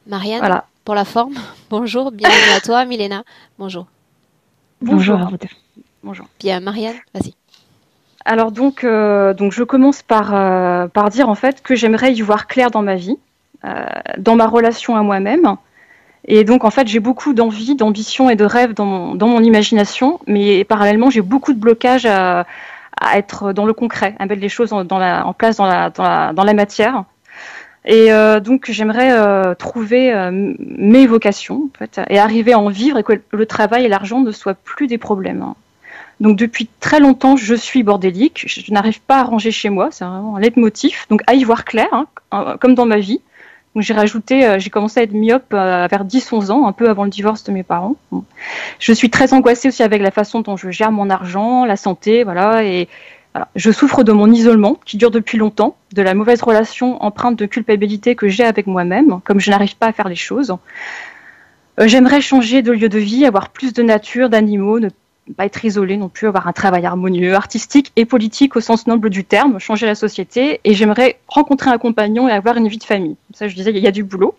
Marianne, Voilà. pour la forme. Bonjour, bienvenue à toi, Milena. Bonjour. Bonjour à vous deux. Bonjour. Bien, Marianne, vas-y. Alors donc je commence par dire en fait que j'aimerais y voir clair dans ma vie, dans ma relation à moi-même. Et donc en fait j'ai beaucoup d'envie, d'ambition et de rêves dans mon imagination, mais parallèlement j'ai beaucoup de blocages à être dans le concret, à mettre les choses en place dans la matière. Et donc j'aimerais trouver mes vocations en fait, et arriver à en vivre et que le travail et l'argent ne soient plus des problèmes, hein. Donc depuis très longtemps, je suis bordélique, je n'arrive pas à ranger chez moi, c'est vraiment un leitmotiv. Donc à y voir clair, hein, comme dans ma vie. Donc j'ai commencé à être myope vers 10-11 ans, un peu avant le divorce de mes parents. Bon. Je suis très angoissée aussi avec la façon dont je gère mon argent, la santé, voilà. Et voilà. Je souffre de mon isolement qui dure depuis longtemps, de la mauvaise relation empreinte de culpabilité que j'ai avec moi-même, comme je n'arrive pas à faire les choses. J'aimerais changer de lieu de vie, avoir plus de nature, d'animaux, ne pas être isolée non plus, avoir un travail harmonieux, artistique et politique au sens noble du terme, changer la société. Et j'aimerais rencontrer un compagnon et avoir une vie de famille. Ça, je disais, il y a du boulot.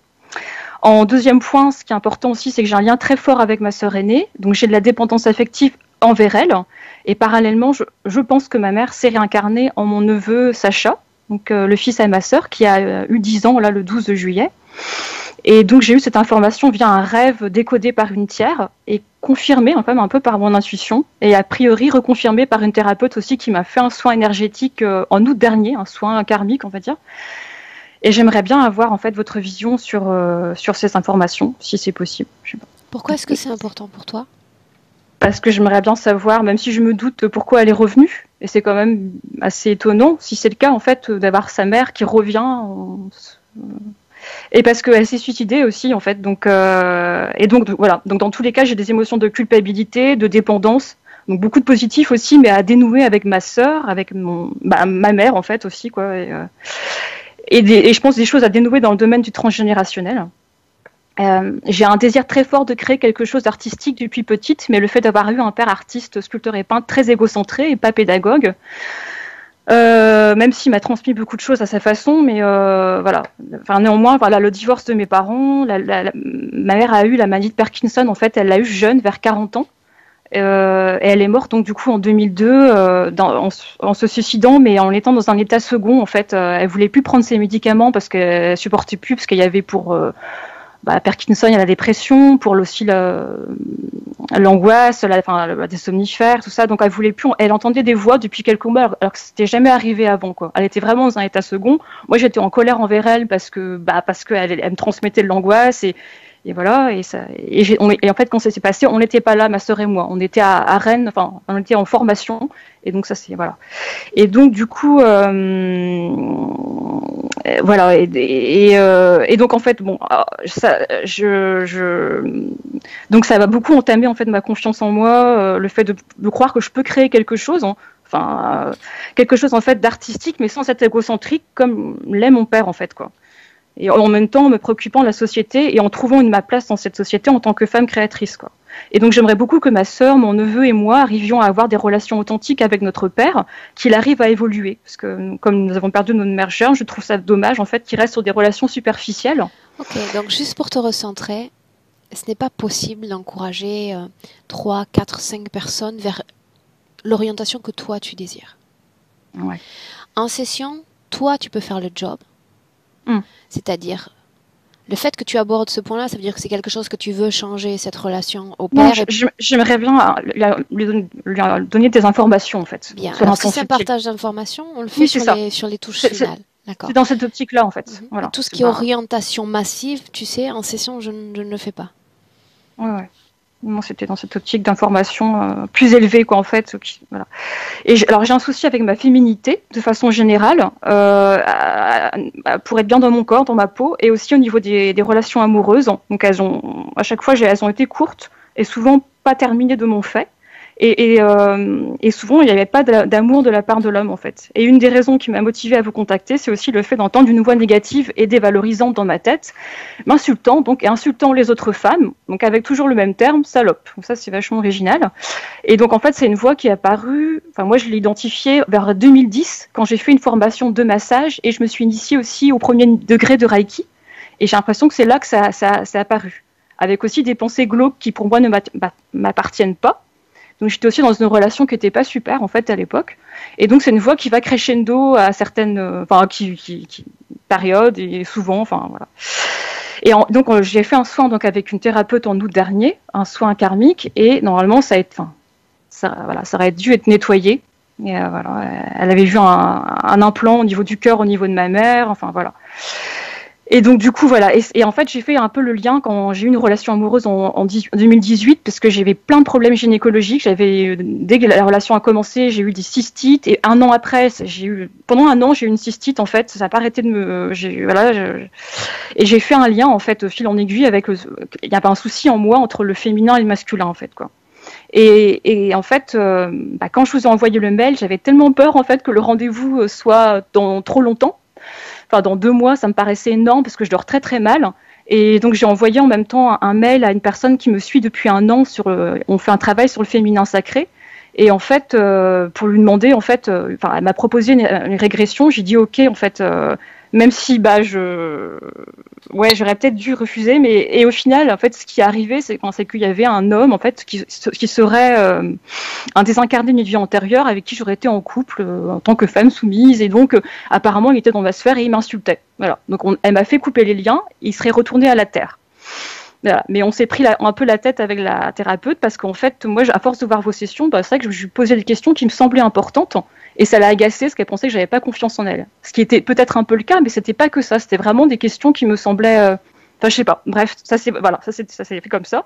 En deuxième point, ce qui est important aussi, c'est que j'ai un lien très fort avec ma sœur aînée. Donc j'ai de la dépendance affective envers elle. Et parallèlement, je pense que ma mère s'est réincarnée en mon neveu Sacha, donc le fils à ma sœur, qui a eu 10 ans là, le 12 juillet. Et donc j'ai eu cette information via un rêve décodé par une tiers et confirmé enfin, un peu par mon intuition et a priori reconfirmé par une thérapeute aussi qui m'a fait un soin énergétique en août dernier, un soin karmique on va dire. Et j'aimerais bien avoir en fait votre vision sur ces informations, si c'est possible. Je sais pas. Pourquoi est-ce que c'est important pour toi? Parce que j'aimerais bien savoir, même si je me doute pourquoi elle est revenue, et c'est quand même assez étonnant, si c'est le cas en fait, d'avoir sa mère qui revient. Et parce qu'elle s'est suicidée aussi en fait, donc voilà. Donc dans tous les cas, j'ai des émotions de culpabilité, de dépendance, donc beaucoup de positifs aussi, mais à dénouer avec ma sœur, avec ma mère en fait aussi quoi. Et je pense des choses à dénouer dans le domaine du transgénérationnel. J'ai un désir très fort de créer quelque chose d'artistique depuis petite, mais le fait d'avoir eu un père artiste, sculpteur et peintre très égocentré et pas pédagogue, même s'il m'a transmis beaucoup de choses à sa façon, mais voilà. Enfin, néanmoins, voilà, le divorce de mes parents, ma mère a eu la maladie de Parkinson, en fait, elle l'a eu jeune, vers 40 ans. Et elle est morte donc du coup en 2002 en se suicidant, mais en étant dans un état second en fait. Elle voulait plus prendre ses médicaments parce qu'elle supportait plus, parce qu'il y avait pour Parkinson, il y a la dépression, pour aussi l'angoisse, des somnifères, tout ça. Donc elle voulait plus. Elle entendait des voix depuis quelques mois, alors que c'était jamais arrivé avant, quoi. Elle était vraiment dans un état second. Moi, j'étais en colère envers elle parce que elle me transmettait de l'angoisse et voilà. Et en fait, quand ça s'est passé, on n'était pas là, ma sœur et moi. On était à Rennes. Enfin, on était en formation. Et donc ça, c'est voilà. Et donc du coup, voilà. Et donc en fait, bon, ça, donc ça va beaucoup entamer en fait ma confiance en moi, le fait de croire que je peux créer quelque chose, hein, enfin quelque chose en fait d'artistique, mais sans être égocentrique comme l'est mon père en fait quoi. Et en même temps, en me préoccupant de la société et en trouvant ma place dans cette société en tant que femme créatrice, quoi. Et donc, j'aimerais beaucoup que ma sœur, mon neveu et moi arrivions à avoir des relations authentiques avec notre père, qu'il arrive à évoluer. Parce que, comme nous avons perdu notre mère jeune, je trouve ça dommage, en fait, qu'il reste sur des relations superficielles. Ok, donc juste pour te recentrer, ce n'est pas possible d'encourager 3, 4, 5 personnes vers l'orientation que toi tu désires. Ouais. En session, toi tu peux faire le job, c'est-à-dire le fait que tu abordes ce point-là, ça veut dire que c'est quelque chose que tu veux changer, cette relation au Non, père. j'aimerais bien lui donner des informations, en fait. Bien, Sur un alors si plan c'est un subtil. partage d'informations, on le fait Oui, c'est ça. sur les touches C'est finales. D'accord. dans cette optique-là, en fait. Voilà. Tout ce qui est orientation massive, tu sais, en session, je ne le fais pas. Ouais. Non, c'était dans cette optique d'information plus élevée, quoi, en fait. Voilà. Et alors, j'ai un souci avec ma féminité, de façon générale, pour être bien dans mon corps, dans ma peau, et aussi au niveau des relations amoureuses. Donc, à chaque fois, elles ont été courtes et souvent pas terminées de mon fait. Et souvent, il n'y avait pas d'amour de la part de l'homme, en fait. Et une des raisons qui m'a motivée à vous contacter, c'est aussi le fait d'entendre une voix négative et dévalorisante dans ma tête, m'insultant, et insultant les autres femmes, donc avec toujours le même terme, salope. Donc ça, c'est vachement original. Et donc, en fait, c'est une voix qui est apparue, enfin, moi, je l'ai identifiée vers 2010, quand j'ai fait une formation de massage, et je me suis initiée aussi au premier degré de Reiki. Et j'ai l'impression que c'est là que ça a apparu. Avec aussi des pensées glauques qui, pour moi, ne m'appartiennent pas. Donc, j'étais aussi dans une relation qui n'était pas super, en fait, à l'époque. Et donc, c'est une voix qui va crescendo à certaines périodes et souvent, enfin, voilà. Et donc, j'ai fait un soin donc, avec une thérapeute en août dernier, un soin karmique, et normalement, ça aurait dû être nettoyé. Et, voilà, elle avait vu un implant au niveau du cœur, au niveau de ma mère, enfin voilà. Et donc du coup voilà, et en fait j'ai fait un peu le lien quand j'ai eu une relation amoureuse en 2018 parce que j'avais plein de problèmes gynécologiques. Dès que la relation a commencé, j'ai eu des cystites et un an après, pendant un an j'ai eu une cystite en fait. Ça n'a pas arrêté de me, et j'ai fait un lien en fait au fil en aiguille avec il y avait un souci en moi entre le féminin et le masculin en fait quoi. Et en fait, quand je vous ai envoyé le mail, j'avais tellement peur en fait que le rendez-vous soit dans trop longtemps. Enfin, dans 2 mois, ça me paraissait énorme parce que je dors très très mal. Et donc j'ai envoyé en même temps un mail à une personne qui me suit depuis un an on fait un travail sur le féminin sacré. Et en fait, pour lui demander, en fait, elle m'a proposé une régression. J'ai dit OK, en fait, même si j'aurais peut-être dû refuser, et au final, en fait, ce qui est arrivé, c'est qu'il y avait un homme, en fait, qui serait un désincarné d'une vie antérieure avec qui j'aurais été en couple en tant que femme soumise, et donc apparemment, il était dans ma sphère et il m'insultait. Voilà. Donc elle m'a fait couper les liens. Il serait retourné à la terre. Voilà. Mais on s'est pris un peu la tête avec la thérapeute parce qu'en fait, moi, à force de voir vos sessions, c'est vrai que je lui posais des questions qui me semblaient importantes et ça l'a agacée parce qu'elle pensait que j'avais pas confiance en elle. Ce qui était peut-être un peu le cas, mais c'était pas que ça. C'était vraiment des questions qui me semblaient. Enfin, je sais pas. Bref, ça s'est fait comme ça.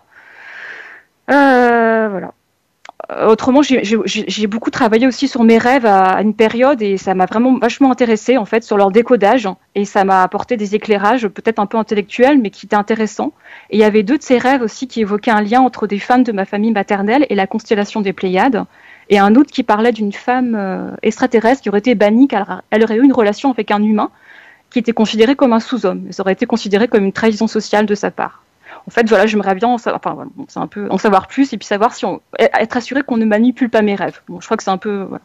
Voilà. Autrement, j'ai beaucoup travaillé aussi sur mes rêves à une période et ça m'a vraiment vachement intéressée en fait sur leur décodage et ça m'a apporté des éclairages peut-être un peu intellectuels mais qui étaient intéressants. Et il y avait 2 de ces rêves aussi qui évoquaient un lien entre des femmes de ma famille maternelle et la constellation des Pléiades et un autre qui parlait d'une femme extraterrestre qui aurait été bannie car elle aurait eu une relation avec un humain qui était considéré comme un sous-homme. Ça aurait été considéré comme une trahison sociale de sa part. En fait, voilà, j'aimerais bien c'est un peu en savoir plus et puis savoir être assuré qu'on ne manipule pas mes rêves. Bon, je crois que c'est un peu. Voilà.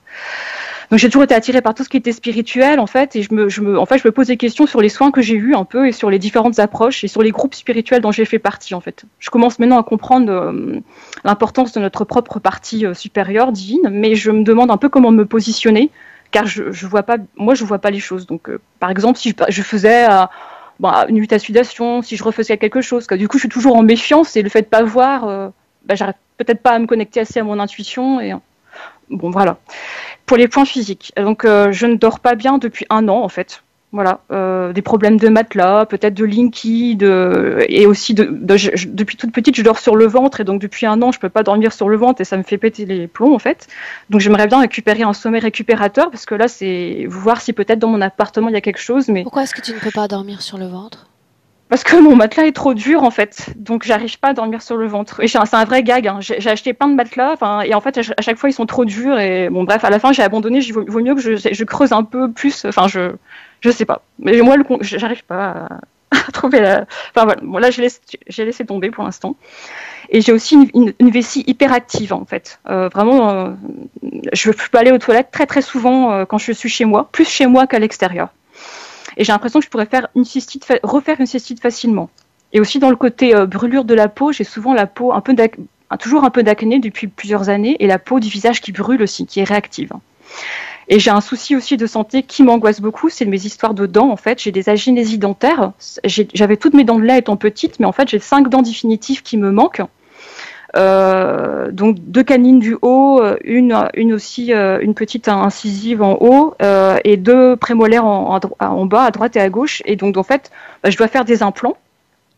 Donc j'ai toujours été attirée par tout ce qui était spirituel en fait, et je me pose des questions sur les soins que j'ai eus un peu et sur les différentes approches et sur les groupes spirituels dont j'ai fait partie en fait. Je commence maintenant à comprendre l'importance de notre propre partie supérieure divine, mais je me demande un peu comment me positionner car je vois pas les choses. Donc par exemple, si je faisais une mutation, si je refaisais quelque chose. Du coup, je suis toujours en méfiance et le fait de ne pas voir, j'arrive peut-être pas à me connecter assez à mon intuition. Et bon, voilà. Pour les points physiques, donc je ne dors pas bien depuis 1 an en fait. Voilà, des problèmes de matelas, peut-être de linky, et aussi depuis toute petite, je dors sur le ventre et donc depuis 1 an, je peux pas dormir sur le ventre et ça me fait péter les plombs en fait. Donc j'aimerais bien récupérer un sommeil récupérateur parce que là, c'est voir si peut-être dans mon appartement il y a quelque chose. Mais pourquoi est-ce que tu ne peux pas dormir sur le ventre? Parce que mon matelas est trop dur en fait, donc j'arrive pas à dormir sur le ventre. Et c'est un vrai gag. Hein. J'ai acheté plein de matelas, et en fait à chaque fois ils sont trop durs et bon bref, à la fin j'ai abandonné. Il vaut mieux que je creuse un peu plus. Enfin je sais pas. Mais moi j'arrive pas à trouver la. Enfin voilà. Bon, là j'ai laissé tomber pour l'instant. Et j'ai aussi une vessie hyperactive en fait. Vraiment, je peux aller aux toilettes très très souvent quand je suis chez moi, plus chez moi qu'à l'extérieur. Et j'ai l'impression que je pourrais refaire une cystite facilement. Et aussi dans le côté brûlure de la peau, j'ai souvent la peau toujours un peu d'acné depuis plusieurs années et la peau du visage qui brûle aussi, qui est réactive. Et j'ai un souci aussi de santé qui m'angoisse beaucoup, c'est mes histoires de dents en fait. J'ai des agénésies dentaires. J'avais toutes mes dents de lait étant petite, mais en fait j'ai 5 dents définitives qui me manquent. Donc 2 canines du haut, une aussi une petite incisive en haut et 2 prémolaires en bas à droite et à gauche et donc en fait je dois faire des implants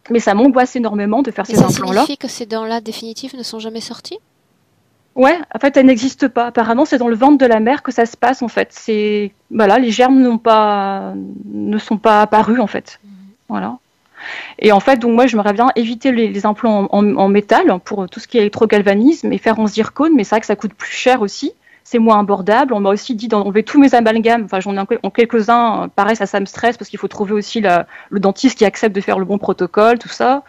mais ça m'angoisse énormément de faire ces implants-là. Ça signifie que ces dents-là définitives ne sont jamais sorties? Ouais, en fait elles n'existent pas. Apparemment c'est dans le ventre de la mère que ça se passe en fait. C'est voilà, les germes ne sont pas apparus en fait. Voilà. Et en fait, donc moi, j'aimerais bien éviter les implants en métal pour tout ce qui est électrogalvanisme et faire en zircone, mais c'est vrai que ça coûte plus cher aussi. C'est moins abordable. On m'a aussi dit d'enlever tous mes amalgames. Enfin, j'en ai en quelques-uns. Pareil, ça me stresse parce qu'il faut trouver aussi le dentiste qui accepte de faire le bon protocole, tout ça.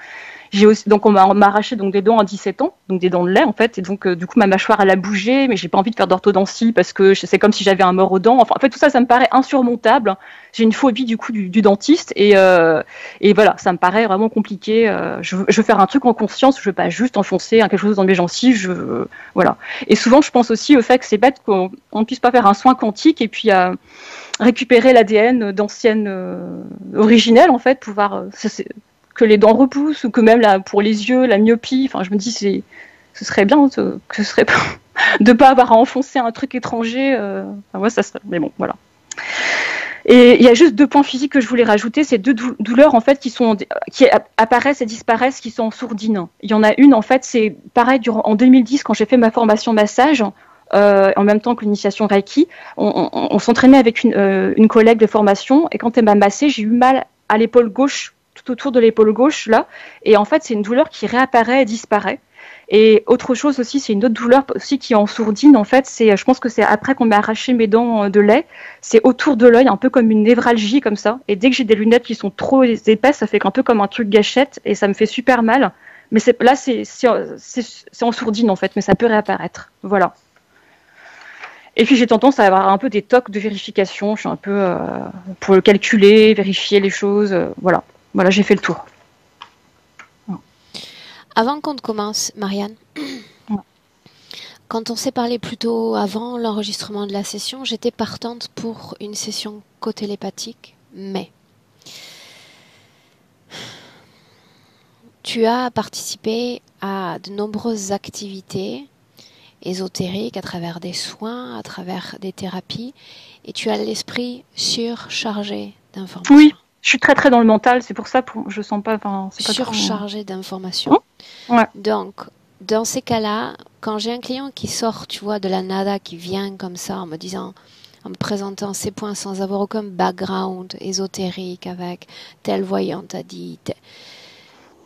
J'ai aussi, donc on m'a arraché donc des dents à 17 ans, donc des dents de lait en fait, et donc du coup ma mâchoire elle a bougé, mais j'ai pas envie de faire d'orthodontie parce que c'est comme si j'avais un mort aux dents. Enfin en fait tout ça me paraît insurmontable. J'ai une phobie du coup du dentiste et voilà, ça me paraît vraiment compliqué. Je veux faire un truc en conscience, je veux pas juste enfoncer quelque chose dans mes gencives, voilà. Et souvent je pense aussi au fait que c'est bête qu'on ne puisse pas faire un soin quantique et puis récupérer l'ADN d'anciennes originelles en fait, pouvoir que les dents repoussent ou que même là pour les yeux, la myopie. Enfin, je me dis ce serait bien que ce serait de pas avoir à enfoncer un truc étranger. Enfin, ouais, ça serait. Mais bon, voilà. Et il y a juste 2 points physiques que je voulais rajouter, c'est 2 douleurs en fait qui apparaissent et disparaissent, qui sont en sourdine. Il y en a une en fait, c'est pareil en 2010 quand j'ai fait ma formation massage. En même temps que l'initiation Reiki, on s'entraînait avec une collègue de formation et quand elle m'a massé, j'ai eu mal à l'épaule gauche, tout autour de l'épaule gauche là, et en fait c'est une douleur qui réapparaît et disparaît. Et autre chose aussi, c'est une autre douleur aussi qui est en sourdine en fait, je pense que c'est après qu'on m'a arraché mes dents de lait, c'est autour de l'œil, un peu comme une névralgie comme ça, et dès que j'ai des lunettes qui sont trop épaisses, ça fait un peu comme un truc gâchette et ça me fait super mal. Mais là c'est en sourdine en fait, mais ça peut réapparaître. Voilà. Et puis j'ai tendance à avoir un peu des tocs de vérification. Je suis un peu pour le calculer, vérifier les choses. Voilà, j'ai fait le tour. Avant qu'on commence, Marianne, quand on s'est parlé plus tôt avant l'enregistrement de la session, j'étais partante pour une session cotélépathique, mais tu as participé à de nombreuses activités ésotériques à travers des soins, à travers des thérapies, et tu as l'esprit surchargé d'informations. Oui, je suis très très dans le mental, c'est pour ça que je sens pas. C'est pas surchargé d'informations. Ouais. Donc, dans ces cas-là, quand j'ai un client qui sort, tu vois, de la nada, qui vient comme ça en me présentant ses points sans avoir aucun background ésotérique avec telle voyante a dit,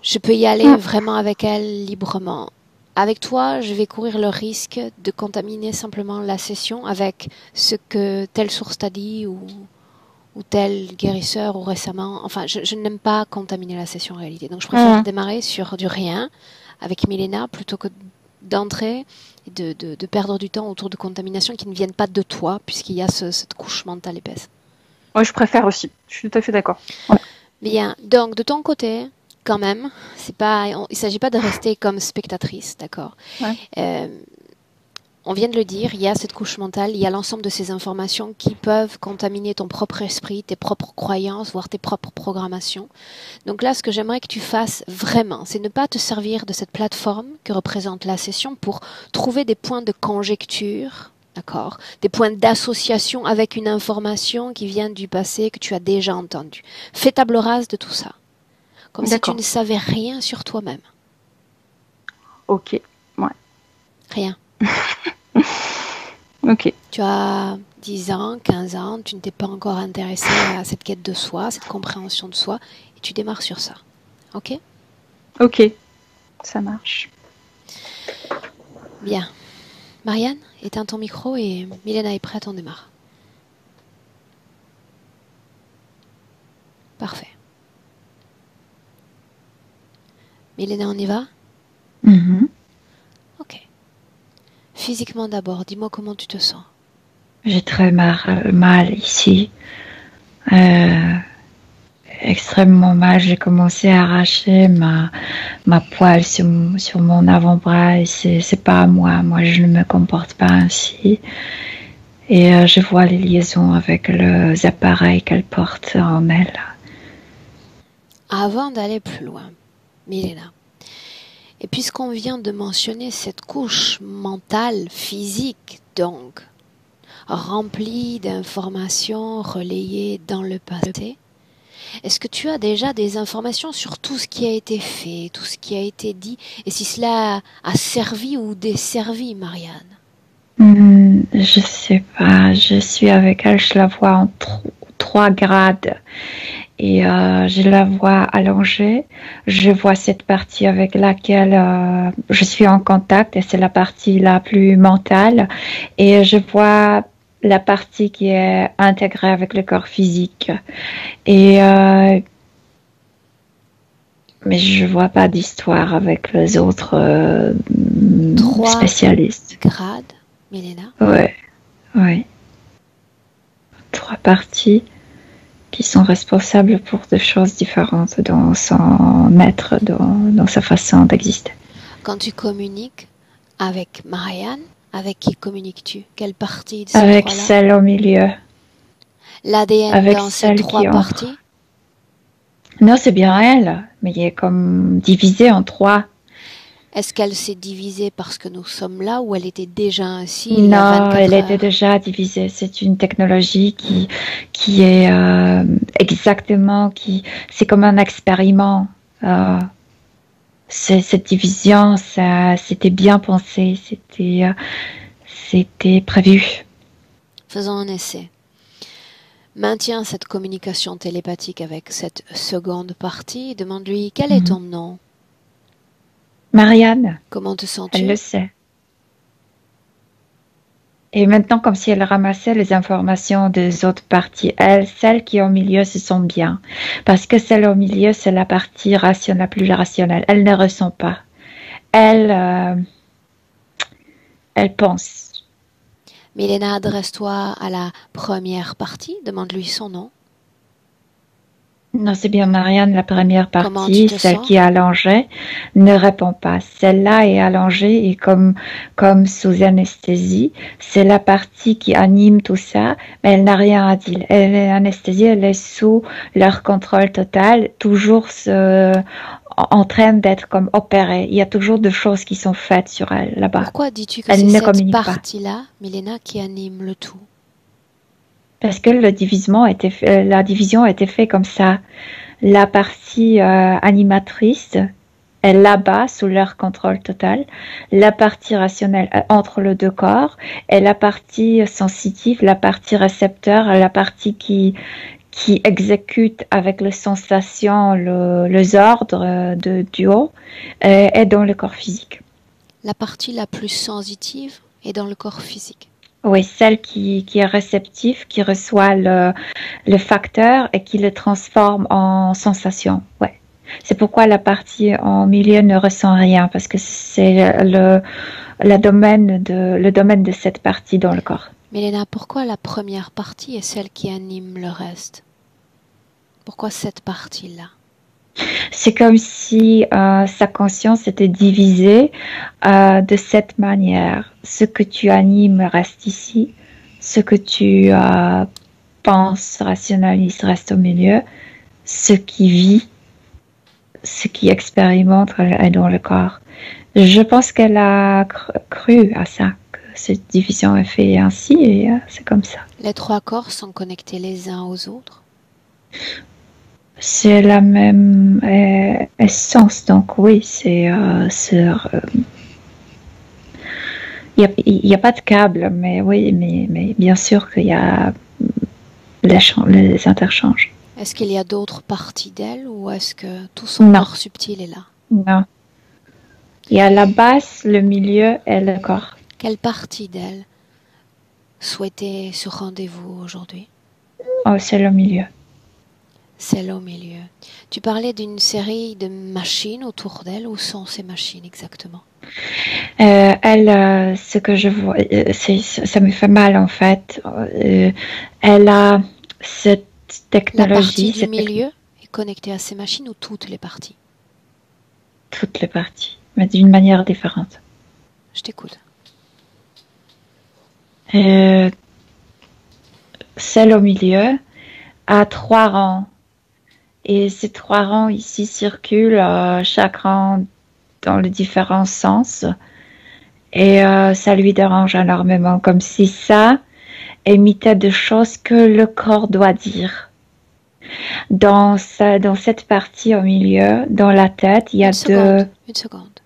je peux y aller vraiment avec elle librement. Avec toi, je vais courir le risque de contaminer simplement la session avec ce que telle source t'a dit ou tel guérisseur ou récemment. Enfin, je n'aime pas contaminer la session en réalité. Donc, je préfère démarrer sur du rien avec Milena plutôt que d'entrer et de perdre du temps autour de contaminations qui ne viennent pas de toi puisqu'il y a cette couche mentale épaisse. Oui, je préfère aussi. Je suis tout à fait d'accord. Ouais. Bien. Donc, de ton côté, quand même, il ne s'agit pas de rester comme spectatrice, d'accord. Ouais. On vient de le dire, il y a cette couche mentale, il y a l'ensemble de ces informations qui peuvent contaminer ton propre esprit, tes propres croyances, voire tes propres programmations. Donc là, ce que j'aimerais que tu fasses vraiment, c'est ne pas te servir de cette plateforme que représente la session pour trouver des points de conjecture, d'accord, des points d'association avec une information qui vient du passé que tu as déjà entendue. Fais table rase de tout ça, comme si tu ne savais rien sur toi-même. Ok, ouais. Rien. Ok. Tu as 10 ans, 15 ans, tu ne t'es pas encore intéressé à cette quête de soi, cette compréhension de soi, et tu démarres sur ça. Ok ? Ok, ça marche. Bien. Marianne, éteins ton micro et Milena est prête, on démarre. Parfait. Milena, on y va ? Ok. Physiquement d'abord, dis-moi comment tu te sens. J'ai très mal ici. Extrêmement mal. J'ai commencé à arracher ma poêle sur mon avant-bras et c'est pas à moi. Moi, je ne me comporte pas ainsi. Et je vois les liaisons avec les appareils qu'elle porte en elle. Avant d'aller plus loin, Milena, et puisqu'on vient de mentionner cette couche mentale, physique, donc, remplie d'informations relayées dans le passé, est-ce que tu as déjà des informations sur tout ce qui a été fait, tout ce qui a été dit, et si cela a servi ou desservi Marianne ? Je sais pas, je suis avec elle, je la vois en 3 grades. Et je la vois allongée, je vois cette partie avec laquelle je suis en contact et c'est la partie la plus mentale et je vois la partie qui est intégrée avec le corps physique et Mais je vois pas d'histoire avec les autres 3 spécialistes. grades, Milena. Ouais, ouais. 3 parties qui sont responsables pour des choses différentes dans son être, dans sa façon d'exister. Quand tu communiques avec Marianne, avec qui communiques-tu? Quelle partie de ces Avec trois-là? celle au milieu. L'ADN Avec dans ces celle 3 qui entre. parties? Non, c'est bien elle, mais il est comme divisé en 3. Est-ce qu'elle s'est divisée parce que nous sommes là ou elle était déjà ainsi il y a Non, 24 elle heures? était déjà divisée. C'est une technologie qui est exactement, c'est comme un expériment. Cette division, c'était bien pensé, c'était prévu. Faisons un essai. Maintiens cette communication télépathique avec cette seconde partie. Demande-lui quel est ton nom? Marianne, Comment te elle sens-tu? le sait. Et maintenant, comme si elle ramassait les informations des autres parties, celles qui au milieu se sont bien. Parce que celle au milieu, c'est la partie rationnelle, la plus rationnelle. Elle ne ressent pas. Elle pense. Milena, adresse-toi à la première partie. Demande-lui son nom. Non, c'est bien Marianne, la première Comment tu partie, te celle sens? qui est allongée, ne répond pas. Celle-là est allongée et comme sous anesthésie. C'est la partie qui anime tout ça, mais elle n'a rien à dire. Elle est anesthésiée, elle est sous leur contrôle total, toujours en train d'être comme opérée. Il y a toujours des choses qui sont faites sur elle là-bas. Pourquoi dis-tu que Elle c'est ne cette communique pas. partie-là, Milena, qui anime le tout? Parce que la division a été faite comme ça. La partie animatrice est là-bas sous leur contrôle total. La partie rationnelle entre les deux corps et la partie sensitive, la partie récepteur, la partie qui exécute avec les sensations, les ordres du haut est dans le corps physique. La partie la plus sensitive est dans le corps physique. Oui, celle qui est réceptive, qui reçoit le facteur et qui le transforme en sensation. Ouais. C'est pourquoi la partie en milieu ne ressent rien, parce que c'est le domaine de cette partie dans le corps. Milena, pourquoi la première partie est celle qui anime le reste? Pourquoi cette partie-là? C'est comme si sa conscience était divisée de cette manière. Ce que tu animes reste ici, ce que tu penses, rationalises reste au milieu, ce qui vit, ce qui expérimente est dans le corps. Je pense qu'elle a cru à ça, que cette division est faite ainsi et c'est comme ça. Les 3 corps sont connectés les uns aux autres? C'est la même essence, donc oui, il n'y a pas de câble, mais oui, mais bien sûr qu'il y a les interchanges. Est-ce qu'il y a d'autres parties d'elle ou est-ce que tout son corps subtil est là? Non. Il y a la base, le milieu et le corps. Quelle partie d'elle souhaitait ce rendez-vous aujourd'hui? Oh, c'est le milieu. Celle au milieu. Tu parlais d'une série de machines autour d'elle. Où sont ces machines exactement? Ce que je vois, ça me fait mal en fait. Elle a cette technologie. La partie du milieu est connectée à ces machines ou toutes les parties? Toutes les parties, mais d'une manière différente. Je t'écoute. Celle au milieu a 3 rangs. Et ces 3 rangs ici circulent, chaque rang dans les différents sens. Et ça lui dérange énormément, comme si ça émettait des choses que le corps doit dire. Dans cette partie au milieu, dans la tête, il y a Une seconde.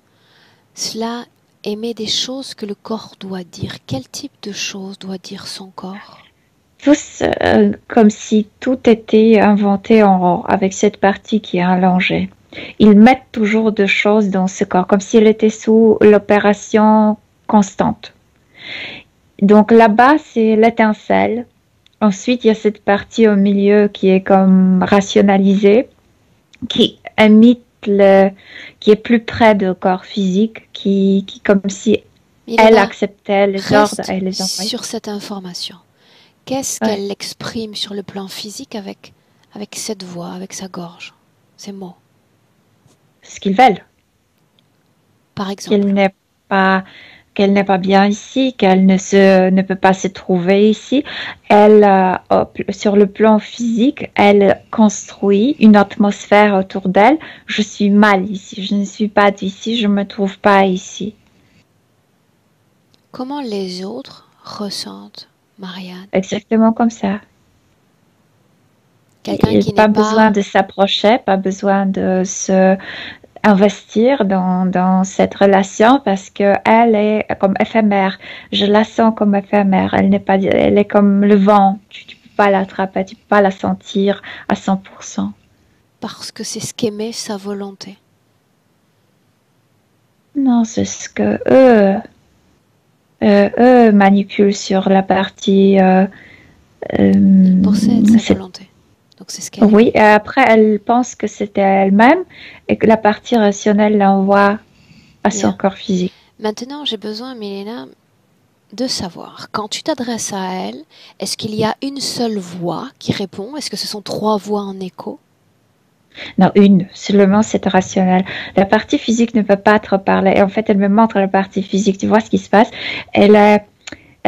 Cela émet des choses que le corps doit dire. Quel type de choses doit dire son corps? Tous, comme si tout était inventé en rond, avec cette partie qui est allongée. Ils mettent toujours des choses dans ce corps, comme s'il était sous l'opération constante. Donc là-bas, c'est l'étincelle. Ensuite, il y a cette partie au milieu qui est comme rationalisée, qui émet qui est plus près du corps physique, qui comme si Il elle a acceptait les ordres reste et les envoyait. sur cette information. Qu'est-ce Ouais. qu'elle exprime sur le plan physique avec cette voix, avec sa gorge, ces mots, Ce qu'ils veulent, par exemple? pas qu'elle n'est pas bien ici, qu'elle ne peut pas se trouver ici. Elle, sur le plan physique, elle construit une atmosphère autour d'elle. Je suis mal ici, je ne suis pas d'ici, je ne me trouve pas ici. Comment les autres ressentent Marianne? Exactement comme ça. Quelqu'un qui Pas n'est besoin pas... de s'approcher, pas besoin de se investir dans cette relation parce que elle est comme éphémère. Je la sens comme éphémère. Elle est comme le vent. Tu peux pas l'attraper, tu peux pas la sentir à 100%. Parce que c'est ce qu'aimait sa volonté. Non, c'est ce que eux manipulent sur la partie. Il possède sa C'est- volonté. Donc c'est ce qu'elle aime. oui, et après elle pense que c'était elle-même et que la partie rationnelle l'envoie à son Bien. corps physique. Maintenant, j'ai besoin, Milena, de savoir, quand tu t'adresses à elle, est-ce qu'il y a une seule voix qui répond? Est-ce que ce sont 3 voix en écho? Non, une, seulement c'est rationnel. La partie physique ne peut pas te parler. Et en fait, elle me montre la partie physique. Tu vois ce qui se passe? Elle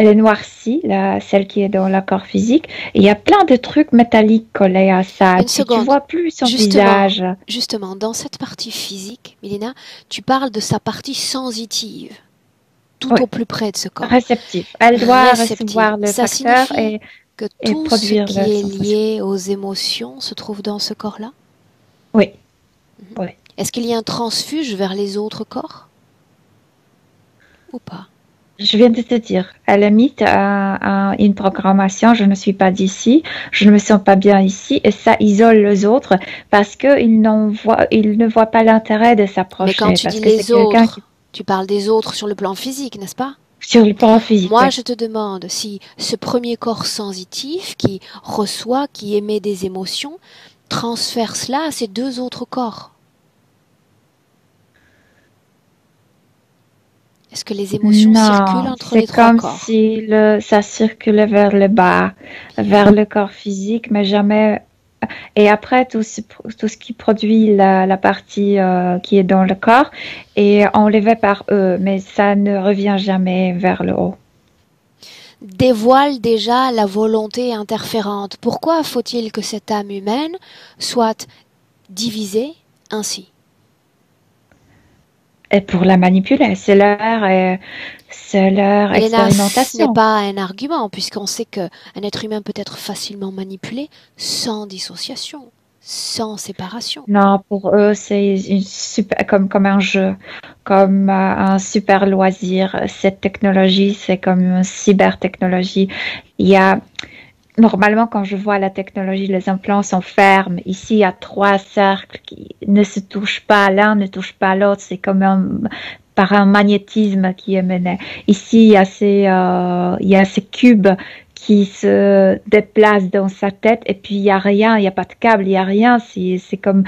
est noircie, celle qui est dans le corps physique. Et il y a plein de trucs métalliques collés à ça. Une Tu seconde. vois plus son Justement, visage. justement, dans cette partie physique, Milena, tu parles de sa partie sensitive, tout Oui. au plus près de ce corps. Réceptif. Elle doit Réceptive. recevoir le Ça facteur signifie que et tout ce produire qui la est sensation. lié aux émotions se trouve dans ce corps-là? Oui. Oui. Est-ce qu'il y a un transfuge vers les autres corps? Ou pas? Je viens de te dire, à la limite, une programmation, je ne suis pas d'ici, je ne me sens pas bien ici, et ça isole les autres parce qu'ils ne voient pas l'intérêt de Mais s'approcher. quand tu Parce dis que c'est les quelqu'un qui, autres, tu parles des autres sur le plan physique, n'est-ce pas? sur le plan physique, Moi, oui. je te demande si ce premier corps sensitif qui reçoit, qui émet des émotions, transfère cela à ces 2 autres corps. Est-ce que les émotions circulent Non, entre c'est les 3 comme corps? si ça circulait vers le bas, vers le corps physique, mais jamais. Et après, tout ce qui produit la partie qui est dans le corps est enlevé par eux, mais ça ne revient jamais vers le haut. Dévoile déjà la volonté interférente. Pourquoi faut-il que cette âme humaine soit divisée ainsi? Et pour la manipuler, c'est leur Elena, ce n'est expérimentation. pas un argument, puisqu'on sait qu'un être humain peut être facilement manipulé sans dissociation, sans séparation. Non, pour eux, c'est comme un jeu, comme un super loisir. Cette technologie, c'est comme une cybertechnologie. Il y a, normalement, quand je vois la technologie, les implants sont fermes. Ici, il y a 3 cercles qui ne se touchent pas. L'un ne touche pas l'autre. C'est comme par un magnétisme qui est mené. Ici, il y a ces cubes qui se déplacent dans sa tête et puis il n'y a rien, il n'y a pas de câble, il n'y a rien. C'est comme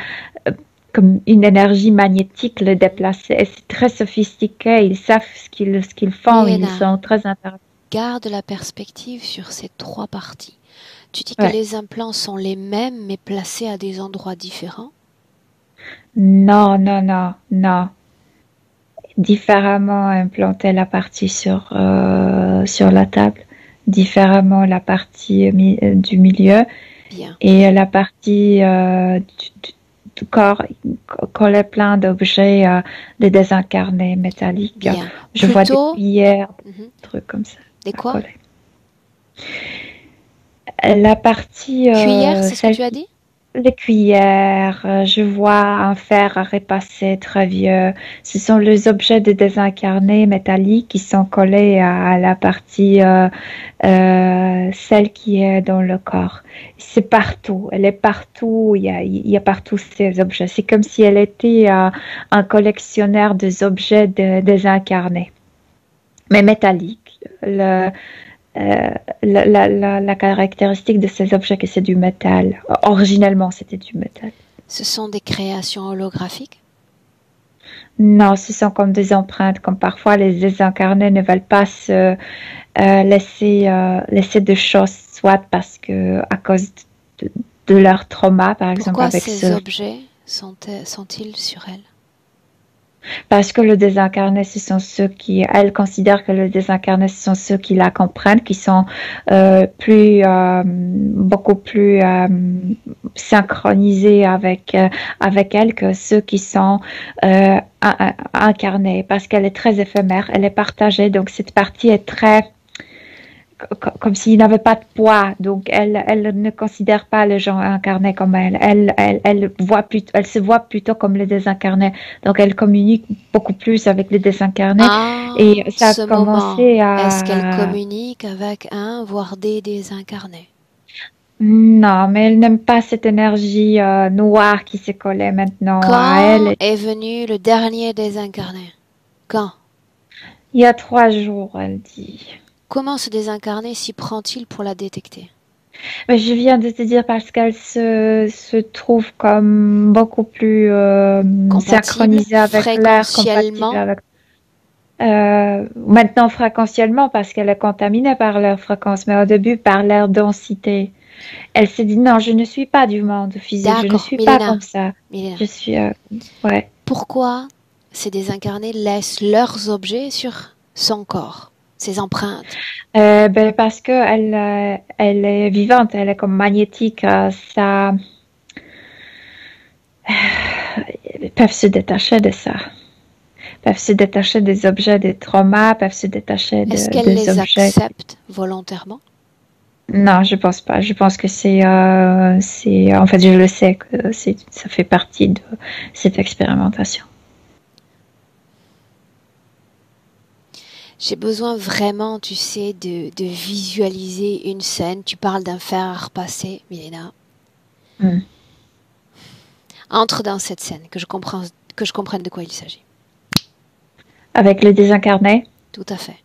une énergie magnétique le déplacer. Et c'est très sophistiqué. Ils savent ce qu'ils font. Ils Elena, sont très intéressants. garde la perspective sur ces 3 parties. Tu dis que Ouais. les implants sont les mêmes, mais placés à des endroits différents? Non, non, non, non. Différemment implanter la partie sur la table, différemment la partie du milieu Bien. et la partie du corps collait plein d'objets de désincarnés métalliques. Bien. Je vois des Plutôt, cuillères, mhm, des trucs comme ça des à quoi? coller. La partie, Cuillères, c'est ce que celle tu as dit? les cuillères, je vois un fer à repasser très vieux. Ce sont les objets de désincarnés métalliques qui sont collés à la partie, celle qui est dans le corps. C'est partout, elle est partout, il y a partout ces objets. C'est comme si elle était un collectionneur des objets désincarnés, mais métalliques. La caractéristique de ces objets, que c'est du métal. Originellement, c'était du métal. Ce sont des créations holographiques? Non, ce sont comme des empreintes, comme parfois les désincarnés ne veulent pas se laisser de choses, soit parce que à cause de, de leur trauma, par exemple Pourquoi avec ces objets sont-ils sur elle? parce que le désincarné, ce sont ceux qui, elle considère que le désincarné, ce sont ceux qui la comprennent, qui sont beaucoup plus synchronisés avec elle que ceux qui sont incarnés, parce qu'elle est très éphémère, elle est partagée, donc cette partie est très comme s'il n'avait pas de poids. Donc, elle ne considère pas les gens incarnés comme elle. Elle se voit plutôt comme les désincarnés. Donc, elle communique beaucoup plus avec les désincarnés. Ah, Et ça a ce moment, commencé est-ce qu'elle à... communique avec un, voire des désincarnés? Non, mais elle n'aime pas cette énergie noire qui s'est collée maintenant à Quand elle. est venu le dernier désincarné? Quand? Il y a 3 jours, elle dit. Comment ce désincarné s'y prend-il pour la détecter? Mais je viens de te dire parce qu'elle se trouve comme beaucoup plus Compatible? synchronisée avec l'air, compatible Fréquentiellement? avec... maintenant fréquentiellement parce qu'elle est contaminée par leur fréquence, mais au début par leur densité. Elle s'est dit non, je ne suis pas du monde physique, je ne D'accord, suis pas Milena. comme ça. Milena. Je suis... ouais. Pourquoi ces désincarnés laissent leurs objets sur son corps, ses empreintes? Ben, parce que elle est vivante, elle est comme magnétique, ça... Ils peuvent se détacher de ça. Peuvent se détacher des objets, des traumas, peuvent se détacher Est-ce qu'elle des les objets. accepte volontairement? Non, je pense pas. Je pense que en fait, je le sais que ça fait partie de cette expérimentation. J'ai besoin vraiment, tu sais, de visualiser une scène. Tu parles d'un fer à repasser, Milena. Hmm. Entre dans cette scène, que je comprenne de quoi il s'agit. Avec les désincarnés, Tout à fait.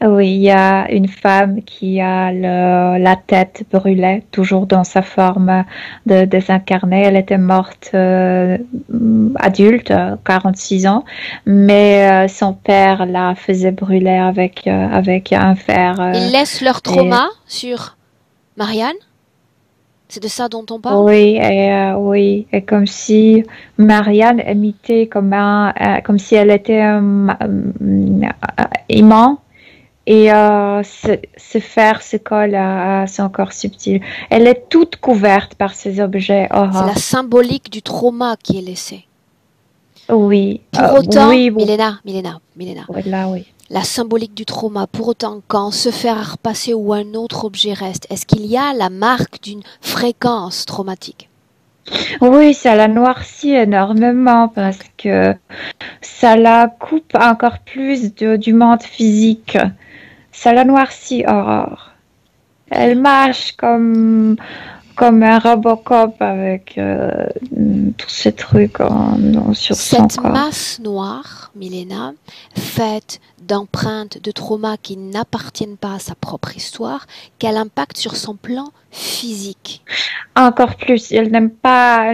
oui, il y a une femme qui a la tête brûlée, toujours dans sa forme de désincarnée. Elle était morte adulte, 46 ans, mais son père la faisait brûler avec un fer. Ils laissent leur Et, trauma sur Marianne? C'est de ça dont on parle? oui, et comme si Marianne imitait comme si elle était un aimant. Et ce fer se colle à son corps subtil. Elle est toute couverte par ces objets C'est la horreurs. symbolique du trauma qui est laissé. Oui, Pour autant, oui, bon, Milena, là, oui. la symbolique du trauma, pour autant, quand ce fer à repasser ou un autre objet reste, est-ce qu'il y a la marque d'une fréquence traumatique? Oui, ça la noircit énormément parce que ça la coupe encore plus du monde physique. Ça la noircit, Aurore. Elle marche comme un Robocop avec tous ces trucs sur son Cette corps. masse noire, Milena, faite d'empreintes de trauma qui n'appartiennent pas à sa propre histoire, quel impact sur son plan physique? Encore plus, elle n'aime pas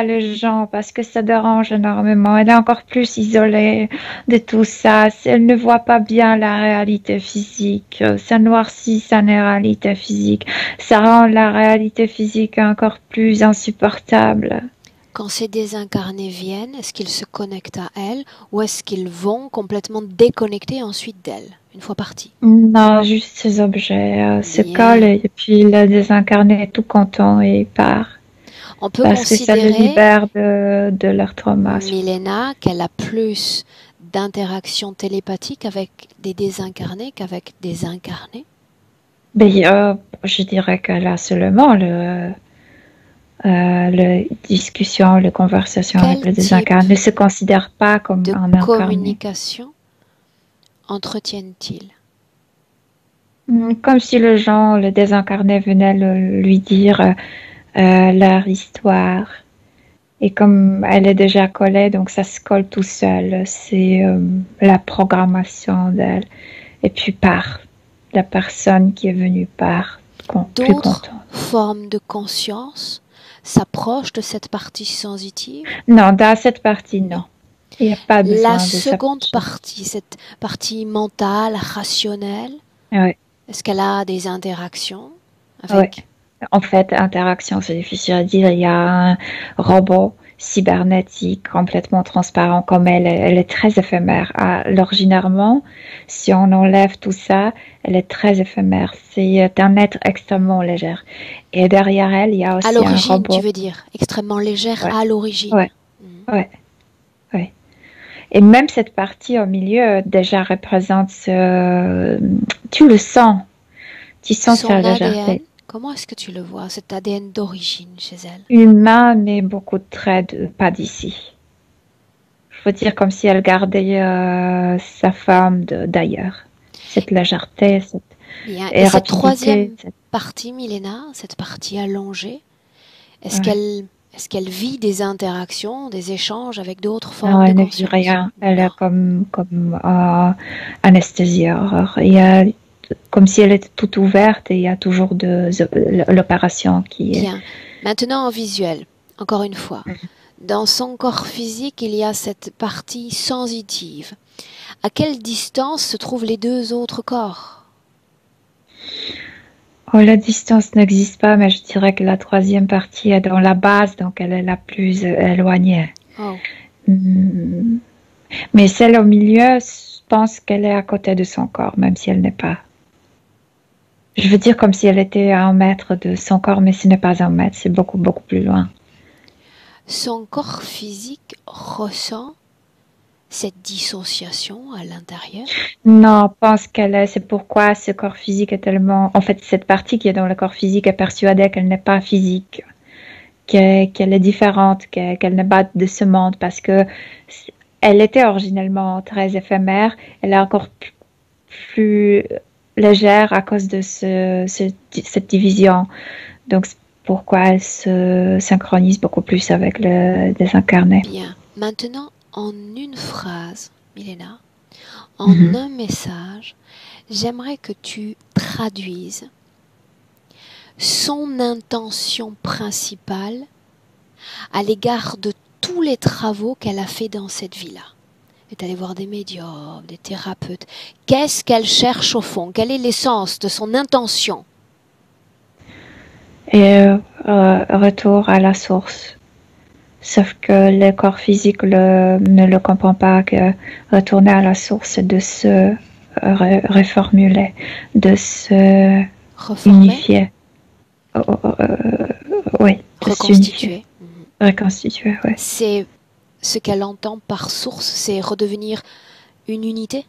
les gens parce que ça dérange énormément. Elle est encore plus isolée de tout ça. Elle ne voit pas bien la réalité physique. Ça noircit sa réalité physique. Ça rend la réalité physique encore plus insupportable. Quand ces désincarnés viennent, est-ce qu'ils se connectent à elle ou est-ce qu'ils vont complètement déconnecter ensuite d'elle, une fois partis? Non, juste ces objets se Bien. collent et puis le désincarné est tout content et il part. On peut Parce que ça les considérer, libère de leur trauma. Milena, qu'elle a plus d'interactions télépathiques avec des désincarnés qu'avec des incarnés? Mais je dirais qu'elle a seulement le discussion, la conversation avec Quel le type désincarné ne se considère pas comme de un incarné. communication entretiennent-ils? Comme si le désincarné venait lui dire leur histoire. Et comme elle est déjà collée, donc ça se colle tout seul. C'est la programmation d'elle. Et puis part. La personne qui est venue part. Plus D'autres contente. formes de conscience s'approche de cette partie sensitive? Non, dans cette partie, non. Il n'y a pas besoin La de seconde s'approcher. partie, cette partie mentale, rationnelle, Oui, est-ce qu'elle a des interactions oui. avec... En fait, interaction, c'est difficile à dire. Il y a un robot cybernétique complètement transparent comme elle est très éphémère. Originairement, si on enlève tout ça, elle est très éphémère. C'est un être extrêmement léger. Et derrière elle, il y a À aussi un l'origine, tu robot. veux dire, extrêmement légère Ouais, à l'origine. ouais, Mhm. ouais, ouais. Et même cette partie au milieu déjà représente tu le sens. Tu sens sa Son ADN, légèreté. comment est-ce que tu le vois, cet ADN d'origine chez elle? Une main, mais beaucoup de traits, pas d'ici. Je veux dire comme si elle gardait sa forme d'ailleurs. Cette légèreté, cette Bien. Et et cette rapidité. troisième partie, Milena, cette partie allongée, est-ce Ouais. qu'elle vit des interactions, des échanges avec d'autres Non, formes de elle ne vit conscience? rien. Elle Non. est comme anesthésiée. Il y a, comme si elle était toute ouverte et il y a toujours l'opération qui est. Bien. Maintenant en visuel, encore une fois. Dans son corps physique, il y a cette partie sensitive. À quelle distance se trouvent les deux autres corps? Oh, la distance n'existe pas, mais je dirais que la troisième partie est dans la base, donc elle est la plus éloignée. Oh. Hmm. Mais celle au milieu, je pense qu'elle est à côté de son corps, même si elle n'est pas. Je veux dire comme si elle était à 1 mètre de son corps, mais ce n'est pas 1 mètre, c'est beaucoup, beaucoup plus loin. Son corps physique ressent cette dissociation à l'intérieur? Non, je pense qu'elle est, c'est pourquoi ce corps physique est tellement. En fait, cette partie qui est dans le corps physique est persuadée qu'elle n'est pas physique, qu'elle est différente, qu'elle n'est pas de ce monde, parce que elle était originellement très éphémère, elle est encore plus légère à cause de cette division. Donc, c'est pourquoi elle se synchronise beaucoup plus avec le désincarné. Bien. Maintenant, en une phrase, Milena, en un message, j'aimerais que tu traduises son intention principale à l'égard de tous les travaux qu'elle a fait dans cette vie-là. Elle est allée voir des médiums, des thérapeutes. Qu'est-ce qu'elle cherche au fond? Quelle est l'essence de son intention? Et retour à la source. Sauf que le corps physique ne le comprend pas, que retourner à la source, c'est de se reformuler, de se Reformer? unifier. Oui, de s'unifier. Reconstituer. Reconstituer, oui. C'est ce qu'elle entend par source, c'est redevenir une unité?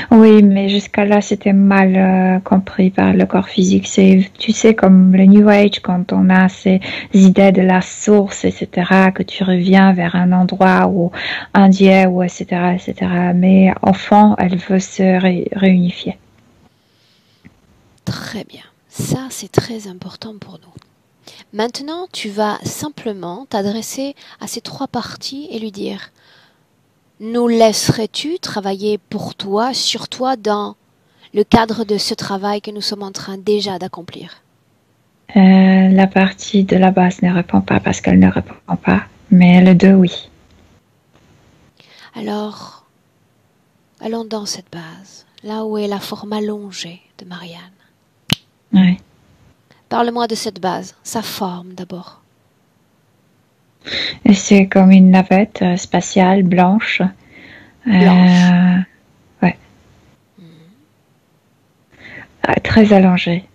Oui, mais jusqu'à là, c'était mal compris par le corps physique. C'est, tu sais, comme le New Age, quand on a ces idées de la source, etc., que tu reviens vers un endroit ou un dieu, ou etc., etc. Mais au fond, elle veut se réunifier. Très bien. Ça, c'est très important pour nous. Maintenant, tu vas simplement t'adresser à ces trois parties et lui dire: nous laisserais-tu travailler pour toi, sur toi, dans le cadre de ce travail que nous sommes en train déjà d'accomplir? La partie de la base ne répond pas parce qu'elle ne répond pas, mais le 2, oui. Alors, allons dans cette base, là où est la forme allongée de Marianne. Oui. Parle-moi de cette base, sa forme d'abord. Et c'est comme une navette spatiale blanche. Blanche. Ouais. Très allongée.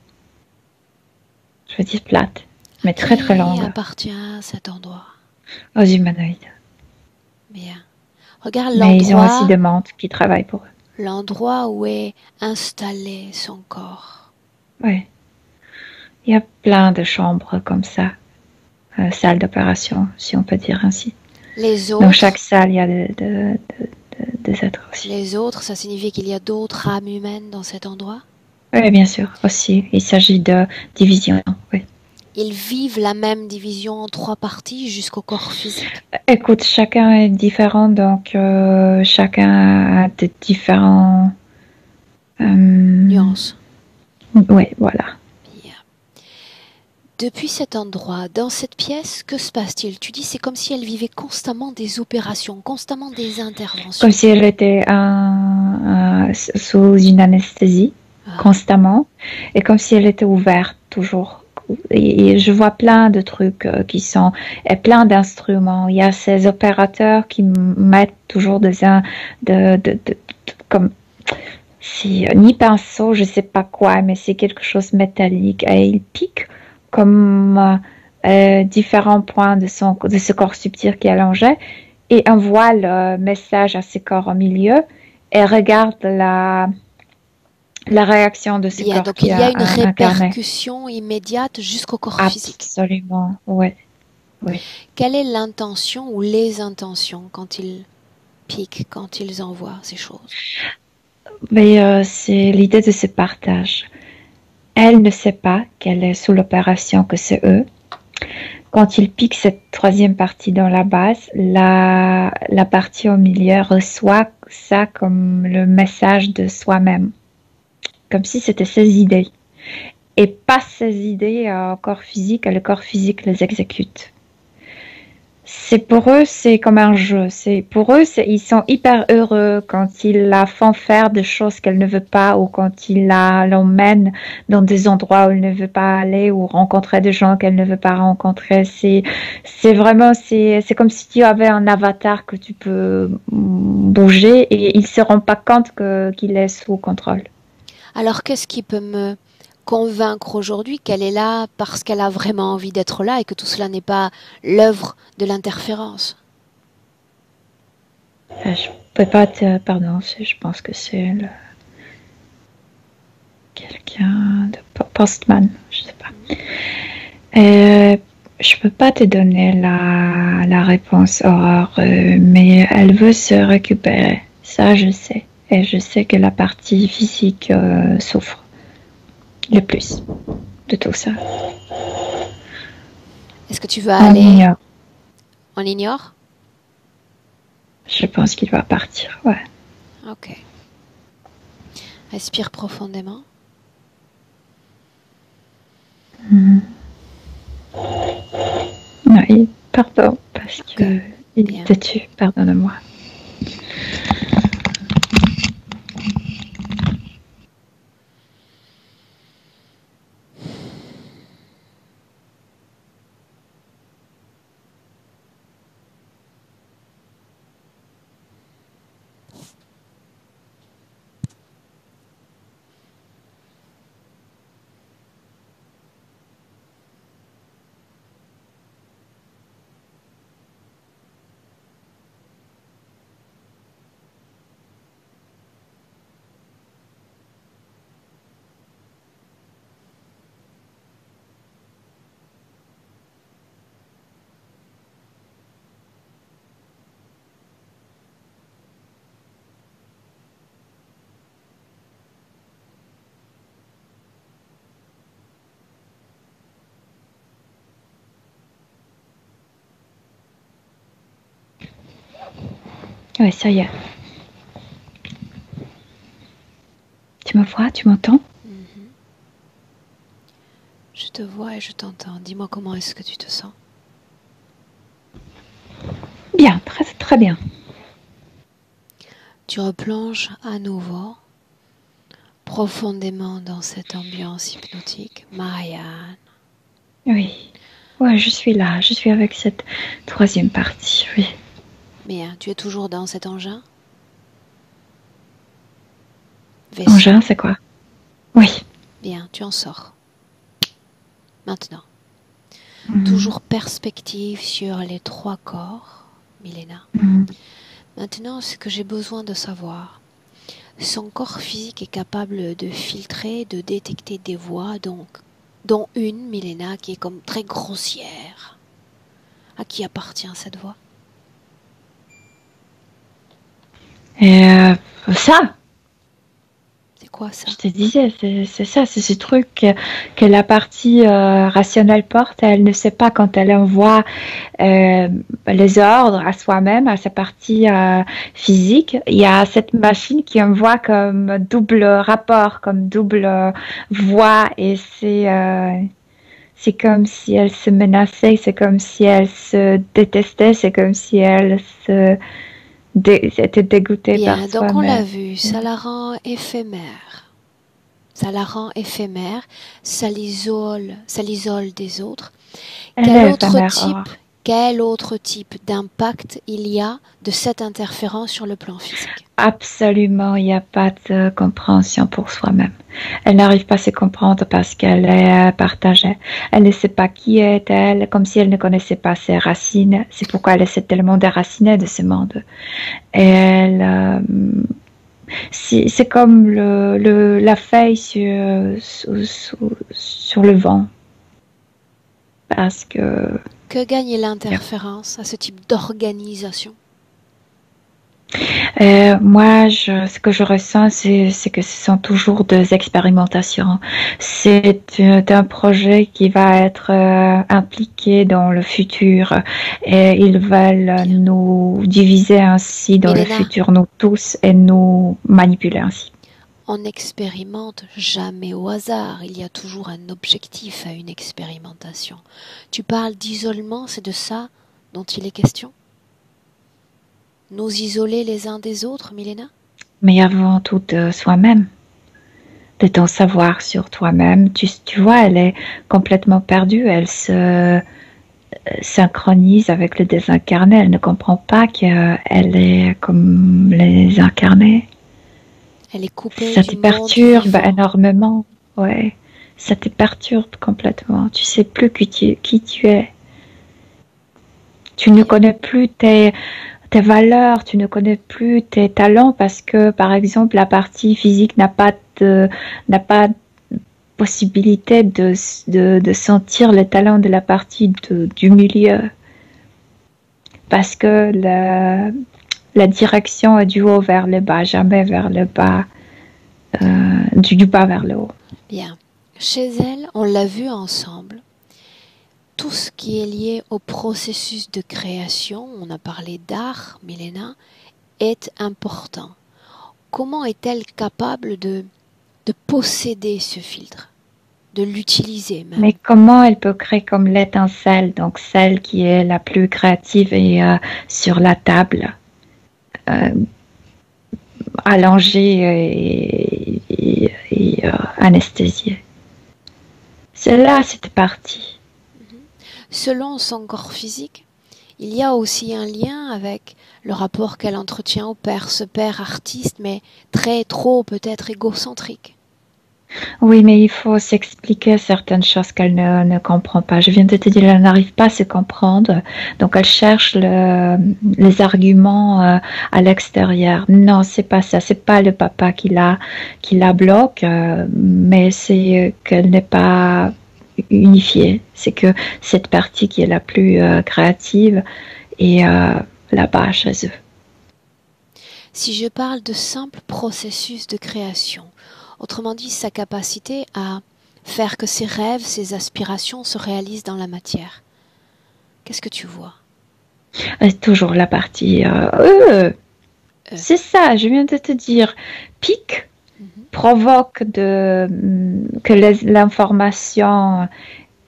Je veux dire plate, mais très très Qui longue. appartient à cet endroit? Aux humanoïdes. Bien. Regarde Mais ils ont aussi l'endroit, des mondes qui travaillent pour eux. l'endroit où est installé son corps. Oui. Il y a plein de chambres comme ça. Salles d'opération, si on peut dire ainsi. Les Dans autres, chaque salle, il y a des êtres aussi. les autres, ça signifie qu'il y a d'autres âmes humaines dans cet endroit? Oui, bien sûr, aussi. Il s'agit de division, oui. Ils vivent la même division en trois parties jusqu'au corps physique. Écoute, chacun est différent, donc chacun a de différents... Nuances. Oui, voilà. Bien. Depuis cet endroit, dans cette pièce, que se passe-t-il? Tu dis c'est comme si elle vivait constamment des opérations, constamment des interventions. Comme si elle était sous une anesthésie Ah, constamment et comme si elle était ouverte toujours. Et je vois plein de trucs qui sont et plein d'instruments. Il y a ces opérateurs qui mettent toujours comme si ni pinceau, je sais pas quoi, mais c'est quelque chose métallique et il pique comme différents points de ce corps subtil qui est allongé et envoie le message à ce corps au milieu et regarde la réaction de ce bien, corps donc qui il y a a une incarné. répercussion immédiate jusqu'au corps physique. Absolument, oui, oui. Quelle est l'intention ou les intentions quand ils piquent, quand ils envoient ces choses? Mais c'est l'idée de ce partage. Elle ne sait pas qu'elle est sous l'opération, que c'est eux. Quand il pique cette troisième partie dans la base, la partie au milieu reçoit ça comme le message de soi-même, comme si c'était ses idées. Et passe ses idées au corps physique, et le corps physique les exécute. C'est pour eux, c'est comme un jeu. C'est pour eux, ils sont hyper heureux quand ils la font faire des choses qu'elle ne veut pas ou quand ils l'emmènent dans des endroits où elle ne veut pas aller ou rencontrer des gens qu'elle ne veut pas rencontrer. C'est vraiment, c'est comme si tu avais un avatar que tu peux bouger et ils se rendent pas compte qu'il est sous contrôle. Alors qu'est-ce qui peut me convaincre aujourd'hui qu'elle est là parce qu'elle a vraiment envie d'être là et que tout cela n'est pas l'œuvre de l'interférence? Je peux pas te, pardon, je pense que c'est quelqu'un de postman, je sais pas. Je peux pas te donner la réponse, Aurore, mais elle veut se récupérer. Ça, je sais. Et je sais que la partie physique souffre le plus de tout ça. Est-ce que tu veux On aller? ignore. On ignore? Je pense qu'il va partir, ouais. Ok. Respire profondément. Oui, pardon, parce que il Bien. te tue, pardonne-moi. Ouais, ça y est. Tu me vois, tu m'entends? Je te vois et je t'entends. Dis-moi comment est-ce que tu te sens? Bien, très, très bien. Tu replonges à nouveau profondément dans cette ambiance hypnotique. Marianne. Oui. Ouais, je suis là. Je suis avec cette troisième partie, oui. Bien, tu es toujours dans cet engin? Engin, c'est quoi? Oui. Bien, tu en sors. Maintenant, toujours perspective sur les trois corps, Milena. Maintenant, ce que j'ai besoin de savoir, son corps physique est capable de filtrer, de détecter des voix, dont une, Milena, qui est comme très grossière. À qui appartient cette voix? Ça, C'est quoi ça? je te disais, c'est ça, c'est ce truc que la partie rationnelle porte. Elle ne sait pas quand elle envoie les ordres à soi-même, à sa partie physique. Il y a cette machine qui envoie comme double rapport, comme double voix, et C'est comme si elle se menaçait, c'est comme si elle se détestait, c'est comme si elle était dégoûtée par Bien, donc on l'a soi-même. vu, ça la rend éphémère. Ça la rend éphémère, ça l'isole des autres. Elle est éphémère. Quel autre type d'impact il y a de cette interférence sur le plan physique? Absolument, il n'y a pas de compréhension pour soi-même. Elle n'arrive pas à se comprendre parce qu'elle est partagée. Elle ne sait pas qui est-elle, comme si elle ne connaissait pas ses racines. C'est pourquoi elle essaie tellement déracinée de ce monde. Et elle, c'est comme la feuille sur le vent. Parce que... Que gagne l'interférence à ce type d'organisation? Moi, ce que je ressens, c'est que ce sont toujours des expérimentations. C'est un projet qui va être impliqué dans le futur et ils veulent nous diviser ainsi dans le futur, nous tous, et nous manipuler ainsi. On n'expérimente jamais au hasard, il y a toujours un objectif à une expérimentation. Tu parles d'isolement, c'est de ça dont il est question? Nous isoler les uns des autres, Milena? Mais avant tout de soi-même, de ton savoir sur toi-même. Tu vois, elle est complètement perdue, elle se synchronise avec le désincarné, elle ne comprend pas qu'elle est comme les incarnés. Elle est coupée ça te perturbe énormément, ouais. Ça te perturbe complètement. Tu sais plus qui tu es. Tu ne connais plus tes valeurs, tu ne connais plus tes talents parce que, par exemple, la partie physique n'a pas possibilité de sentir les talents de la partie du milieu. Parce que la direction est du haut vers le bas, jamais vers le bas, du bas vers le haut. Bien. Chez elle, on l'a vu ensemble, tout ce qui est lié au processus de création, on a parlé d'art, Milena, est important. Comment est-elle capable de posséder ce filtre, de l'utiliser même? Mais comment elle peut créer comme l'étincelle, donc celle qui est la plus créative et sur la table, allongée et anesthésiée. C'est là cette partie. Selon son corps physique, il y a aussi un lien avec le rapport qu'elle entretient au père, ce père artiste, mais trop peut-être égocentrique. Oui, mais il faut s'expliquer certaines choses qu'elle ne comprend pas. Je viens de te dire, elle n'arrive pas à se comprendre. Donc, elle cherche les arguments à l'extérieur. Non, c'est pas ça. C'est pas le papa qui la bloque, mais c'est qu'elle n'est pas unifiée. C'est que cette partie qui est la plus créative est là-bas chez eux. Si je parle de simple processus de création, autrement dit, sa capacité à faire que ses rêves, ses aspirations se réalisent dans la matière. Qu'est-ce que tu vois? Toujours la partie... C'est ça, je viens de te dire. Pique, provoque que l'information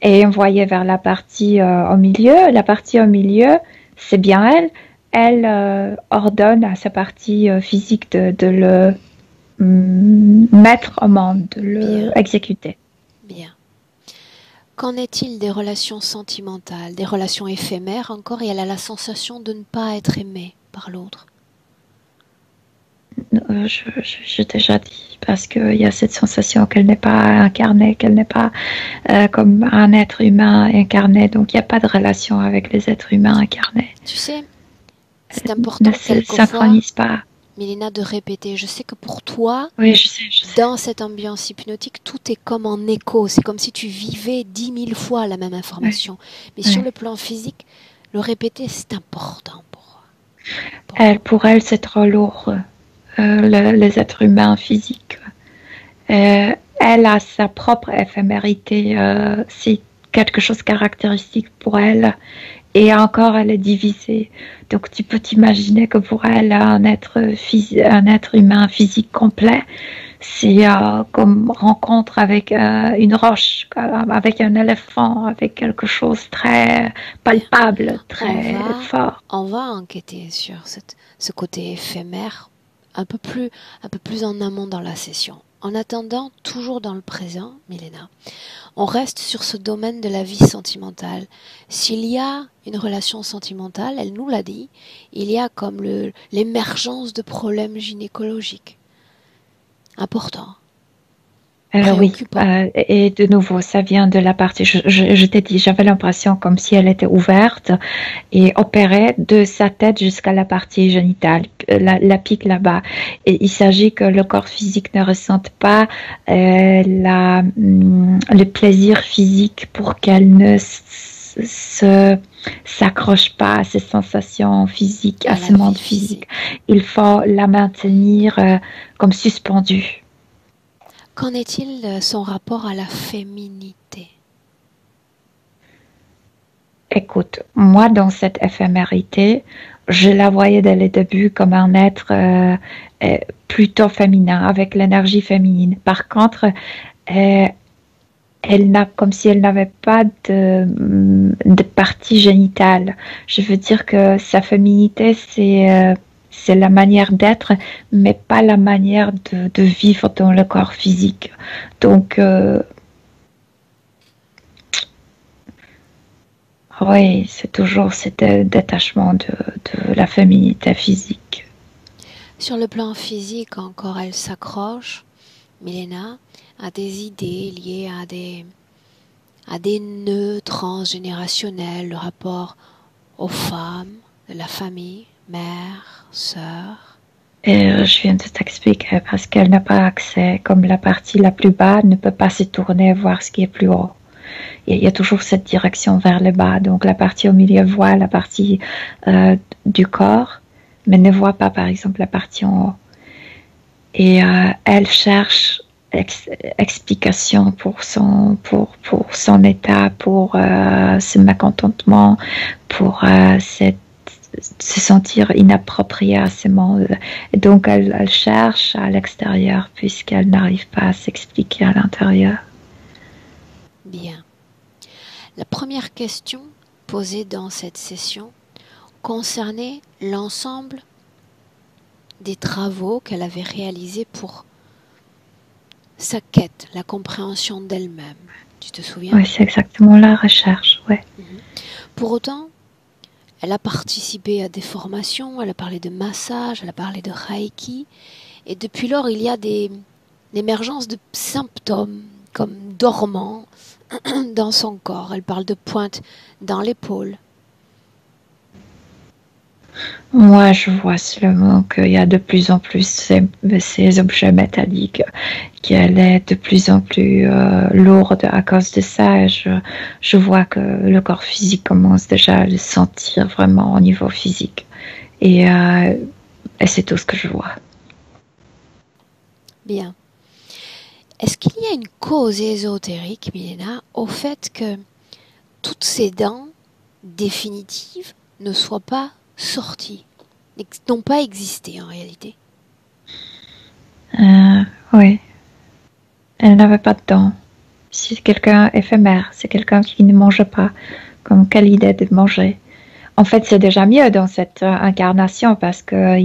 est envoyée vers la partie au milieu. La partie au milieu, c'est bien elle. Elle ordonne à sa partie physique de le mettre au monde, de le exécuter. Bien. Qu'en est-il des relations sentimentales, des relations éphémères encore, et elle a la sensation de ne pas être aimée par l'autre? J'ai déjà dit, parce qu'il y a cette sensation qu'elle n'est pas incarnée, qu'elle n'est pas comme un être humain incarné, donc il n'y a pas de relation avec les êtres humains incarnés. Tu sais, c'est important quelquefois, synchronise pas. Milena, de répéter. Je sais que pour toi, oui, je sais. Dans cette ambiance hypnotique, tout est comme en écho. C'est comme si tu vivais 10 000 fois la même information. Mais sur le plan physique, le répéter, c'est important pour elle, c'est trop lourd. Les êtres humains physiques. Elle a sa propre éphémérité. C'est quelque chose de caractéristique pour elle. Et encore, elle est divisée. Donc, tu peux t'imaginer que pour elle, un être humain physique complet, c'est comme rencontre avec une roche, avec un éléphant, avec quelque chose de très palpable, très fort. On va enquêter sur ce côté éphémère un peu plus en amont dans la session. En attendant, toujours dans le présent, Milena, on reste sur ce domaine de la vie sentimentale. S'il y a une relation sentimentale, elle nous l'a dit, il y a comme l'émergence de problèmes gynécologiques. Important. Oui, et de nouveau, ça vient de la partie, je t'ai dit, j'avais l'impression comme si elle était ouverte et opérait de sa tête jusqu'à la partie génitale, la pique là-bas. Et il s'agit que le corps physique ne ressente pas le plaisir physique pour qu'elle ne s'accroche pas à ces sensations physiques, à ce monde physique. Il faut la maintenir comme suspendue. Qu'en est-il son rapport à la féminité? Écoute, moi dans cette éphémérité, je la voyais dès le début comme un être plutôt féminin, avec l'énergie féminine. Par contre, elle n'a, comme si elle n'avait pas de partie génitale. Je veux dire que sa féminité, c'est la manière d'être, mais pas la manière de vivre dans le corps physique. Donc, oui, c'est toujours cet détachement de la féminité physique. Sur le plan physique, encore, elle s'accroche, Milena, à des idées liées à des nœuds transgénérationnels, le rapport aux femmes, de la famille, mère, sœur. Et je viens de t'expliquer parce qu'elle n'a pas accès, comme la partie la plus bas ne peut pas se tourner et voir ce qui est plus haut. Il y a toujours cette direction vers le bas. Donc la partie au milieu voit la partie du corps, mais ne voit pas par exemple la partie en haut. Et elle cherche explication pour son état, pour ce mécontentement, pour se sentir inappropriée à ce monde. Et donc elle cherche à l'extérieur puisqu'elle n'arrive pas à s'expliquer à l'intérieur. Bien. La première question posée dans cette session concernait l'ensemble des travaux qu'elle avait réalisés pour sa quête, la compréhension d'elle-même. Tu te souviens? Oui, c'est exactement la recherche, ouais. Pour autant, elle a participé à des formations, elle a parlé de massage, elle a parlé de Reiki, et depuis lors, il y a l'émergence de symptômes comme dormants dans son corps. Elle parle de pointes dans l'épaule. Moi, je vois seulement qu'il y a de plus en plus ces objets métalliques, qu'elle est de plus en plus lourde à cause de ça. Je vois que le corps physique commence déjà à le sentir vraiment au niveau physique. Et c'est tout ce que je vois. Bien. Est-ce qu'il y a une cause ésotérique, Milena, au fait que toutes ces dents définitives ne soient pas sorties, n'ont pas existé en réalité? Oui. Elle n'avait pas de dents. C'est quelqu'un éphémère, c'est quelqu'un qui ne mange pas, comme quelle idée de manger. En fait, c'est déjà mieux dans cette incarnation parce que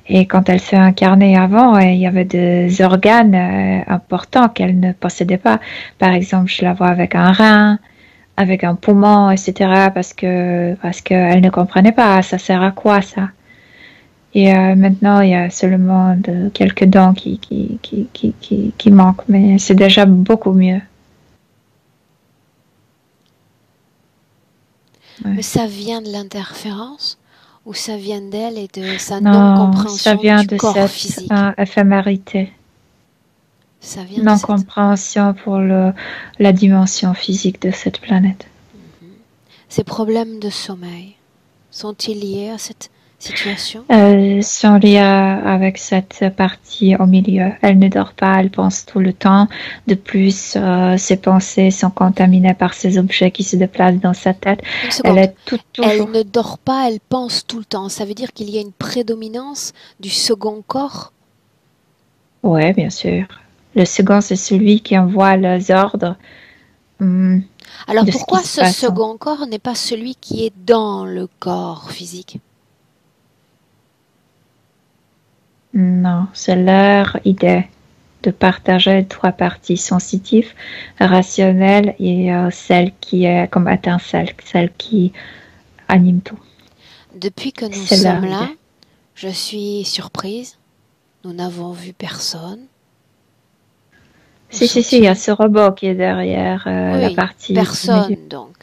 et quand elle s'est incarnée avant, il y avait des organes importants qu'elle ne possédait pas. Par exemple, je la vois avec un rein, avec un poumon, etc. parce qu'elle ne comprenait pas. Ça sert à quoi ça? Et maintenant, il y a seulement quelques dents qui manquent, mais c'est déjà beaucoup mieux. Ouais. Mais ça vient de l'interférence ou ça vient d'elle et de sa non-compréhension du corps physique? Ça vient de cette éphémérité. Ça vient non-compréhension pour la dimension physique de cette planète. Ces problèmes de sommeil sont-ils liés à cette situation? Sont liés avec cette partie au milieu. Elle ne dort pas, elle pense tout le temps. De plus, ses pensées sont contaminées par ces objets qui se déplacent dans sa tête. Elle est toujours... Elle ne dort pas, elle pense tout le temps. Ça veut dire qu'il y a une prédominance du second corps? Ouais, bien sûr. Le second, c'est celui qui envoie les ordres Alors de ce qui pourquoi se ce passe. second corps n'est pas celui qui est dans le corps physique? Non, c'est leur idée de partager trois parties sensitives, rationnelles et celle qui est comme étincelle, celle qui anime tout. Depuis que nous C'est sommes leur idée. là, je suis surprise. Nous n'avons vu personne. Où Si, il y a sont-ils? ce robot qui est derrière la Oui, partie du milieu. personne donc.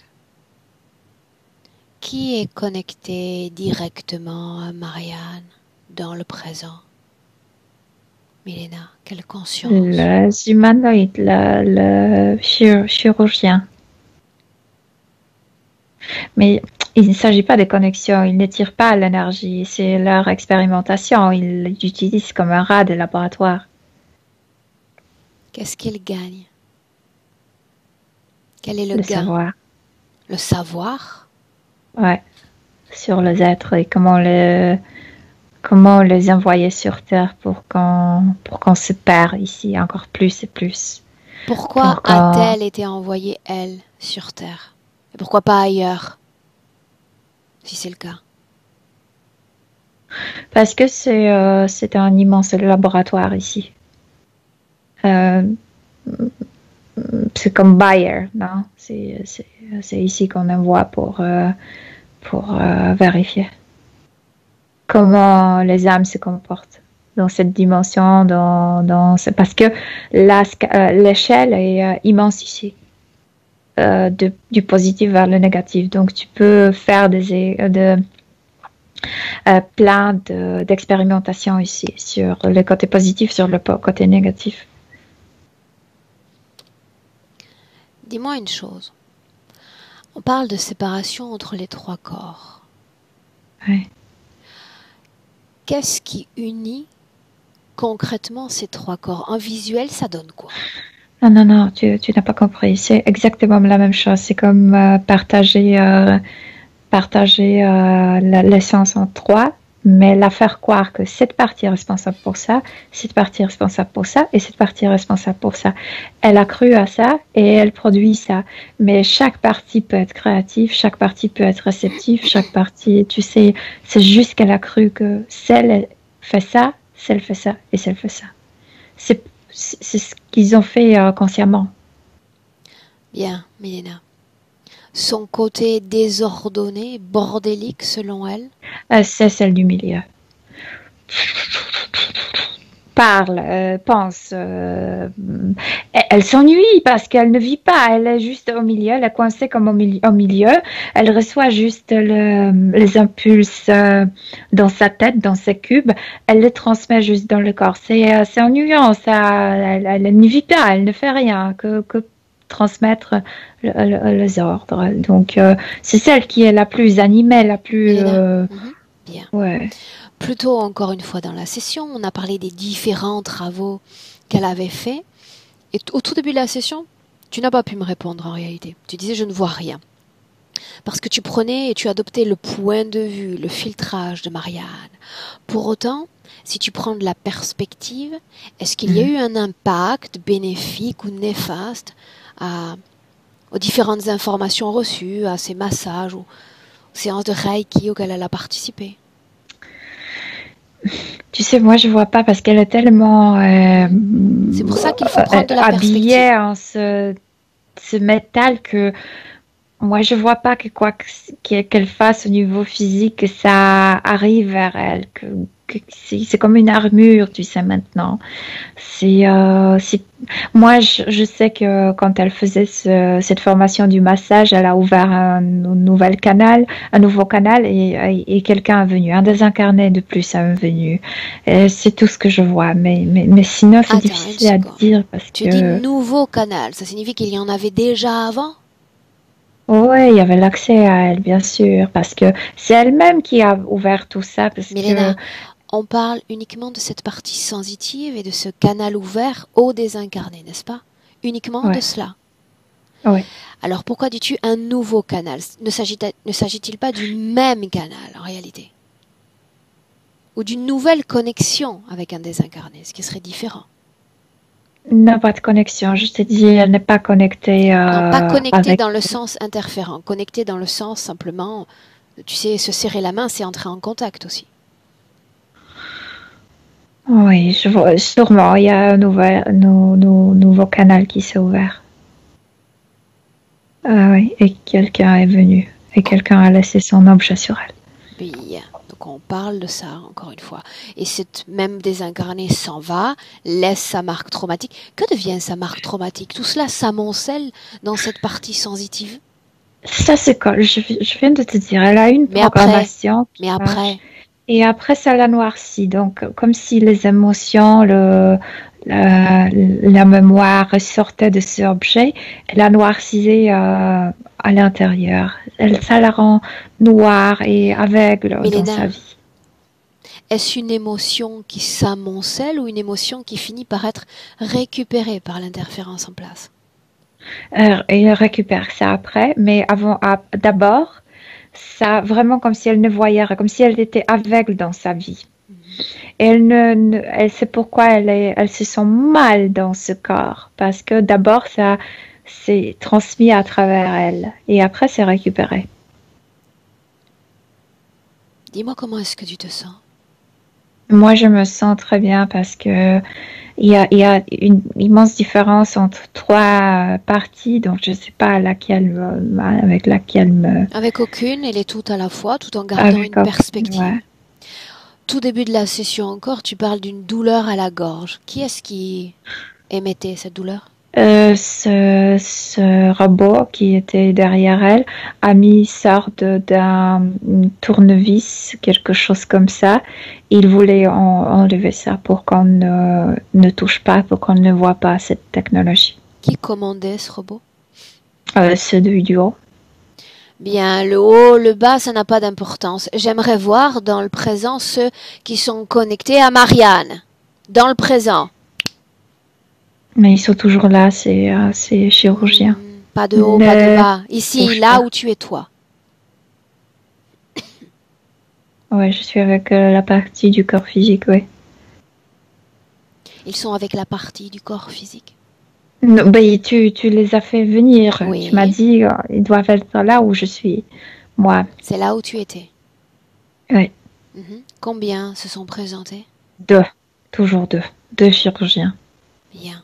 Qui est connecté directement à Marianne dans le présent? Milena, quelle conscience? Les humanoïdes, le chirurgien. Mais il ne s'agit pas de connexion, ils ne tirent pas l'énergie, c'est leur expérimentation, ils l'utilisent comme un rat de laboratoire. Qu'est-ce qu'il gagne? Quel est le Le gain? savoir, Le savoir? ouais, sur les êtres et comment les envoyer sur Terre pour qu'on se perd ici encore plus et plus. Pourquoi Pour qu'on... a-t-elle été envoyée, elle, sur Terre? Et pourquoi pas ailleurs, si c'est le cas? Parce que c'est un immense laboratoire ici. Euh, c'est comme Bayer, non? C'est ici qu'on envoie pour vérifier comment les âmes se comportent dans cette dimension, parce que l'échelle est immense ici, du positif vers le négatif. Donc tu peux faire plein d'expérimentations ici sur le côté positif, sur le côté négatif. Dis-moi une chose. On parle de séparation entre les trois corps. Ouais. Qu'est-ce qui unit concrètement ces trois corps? En visuel, ça donne quoi? Non, tu n'as pas compris. C'est exactement la même chose. C'est comme partager l'essence en trois, mais la faire croire que cette partie est responsable pour ça, cette partie est responsable pour ça, et cette partie est responsable pour ça. Elle a cru à ça et elle produit ça. Mais chaque partie peut être créative, chaque partie peut être réceptive, chaque partie, tu sais, c'est juste qu'elle a cru que celle fait ça, celle fait ça, et celle fait ça. C'est ce qu'ils ont fait consciemment. Bien, Milena. Son côté désordonné, bordélique selon elle? C'est celle du milieu. Parle, pense. Elle s'ennuie parce qu'elle ne vit pas. Elle est juste au milieu, elle est coincée comme au milieu. Elle reçoit juste les impulses dans sa tête, dans ses cubes. Elle les transmet juste dans le corps. C'est ennuyant. Elle ne vit pas, elle ne fait rien que transmettre les ordres. Donc, c'est celle qui est la plus animée, la plus... Milena? Bien. ouais. Plus tôt, encore une fois dans la session, on a parlé des différents travaux qu'elle avait faits. Et au tout début de la session, tu n'as pas pu me répondre en réalité. Tu disais je ne vois rien. Parce que tu prenais et tu adoptais le point de vue, le filtrage de Marianne. Pour autant, si tu prends de la perspective, est-ce qu'il y a eu un impact bénéfique ou néfaste aux différentes informations reçues, à ces massages ou séances de Reiki auxquelles elle a participé? Tu sais, moi, je vois pas parce qu'elle est tellement C'est pour ça qu'il faut prendre de la habillée perspective. en ce métal que moi, je vois pas que qu'elle fasse au niveau physique, que ça arrive vers elle. Que c'est comme une armure, tu sais, maintenant. C'est moi, je sais que quand elle faisait cette formation du massage, elle a ouvert un nouveau canal et quelqu'un est venu, un désincarné de plus est venu. C'est tout ce que je vois, mais sinon c'est Attends une difficile à seconde. dire parce Tu dis que nouveau canal, ça signifie qu'il y en avait déjà avant? ouais, il y avait l'accès à elle, bien sûr, parce que c'est elle-même qui a ouvert tout ça, parce que Milena, on parle uniquement de cette partie sensitive et de ce canal ouvert au désincarné, n'est-ce pas? Uniquement de ouais, cela. ouais. Alors pourquoi dis-tu un nouveau canal? Ne s'agit-il pas du même canal en réalité? ou d'une nouvelle connexion avec un désincarné, ce qui serait différent. n'a pas de connexion. Je te dis, elle n'est pas connectée Non, pas connecté avec... dans le sens interférent, connecté dans le sens simplement, tu sais, se serrer la main, c'est entrer en contact aussi. Oui, je vois, sûrement, il y a un nouveau canal qui s'est ouvert. Ah oui, et quelqu'un est venu. Et quelqu'un a laissé son objet sur elle. Bien. Donc on parle de ça, encore une fois. Et cette même désincarnée s'en va, laisse sa marque traumatique. Que devient sa marque traumatique? Tout cela s'amoncelle dans cette partie sensitive. Ça, c'est quoi? Je viens de te dire, elle a une programmation. Mais après, et après, ça la noircit. Donc, comme si les émotions, la mémoire ressortait de cet objet, elle la noircissait à l'intérieur. Ça la rend noire et aveugle dans sa vie. Est-ce une émotion qui s'amoncelle ou une émotion qui finit par être récupérée par l'interférence en place? Elle récupère ça après, mais d'abord, ça vraiment comme si elle ne voyait rien, comme si elle était aveugle dans sa vie. Et elle sait pourquoi elle se sent mal dans ce corps, parce que d'abord ça c'est transmis à travers elle, et après c'est récupéré. Dis-moi comment est-ce que tu te sens? Moi, je me sens très bien parce que il y a une immense différence entre trois parties, donc je ne sais pas avec laquelle me... Avec aucune, elle est toute à la fois, tout en gardant une perspective. Ouais. Tout début de la session encore, tu parles d'une douleur à la gorge. Qui est-ce qui émettait cette douleur? Ce robot qui était derrière elle a mis sorte d'un tournevis, quelque chose comme ça. Il voulait enlever ça pour qu'on ne touche pas, pour qu'on ne voit pas cette technologie. Qui commandait ce robot? Ceux du haut. Bien, le haut, le bas, ça n'a pas d'importance. J'aimerais voir dans le présent ceux qui sont connectés à Marianne. Dans le présent. Mais ils sont toujours là, c'est chirurgien. Pas de haut, pas de bas. Ici, là où tu es toi. Ouais, je suis avec la partie du corps physique, oui. Ils sont avec la partie du corps physique. Non, ben, tu les as fait venir. Oui. Tu m'as dit, ils doivent être là où je suis, moi. C'est là où tu étais. Oui. Combien se sont présentés? 2. Toujours 2. 2 chirurgiens. Bien.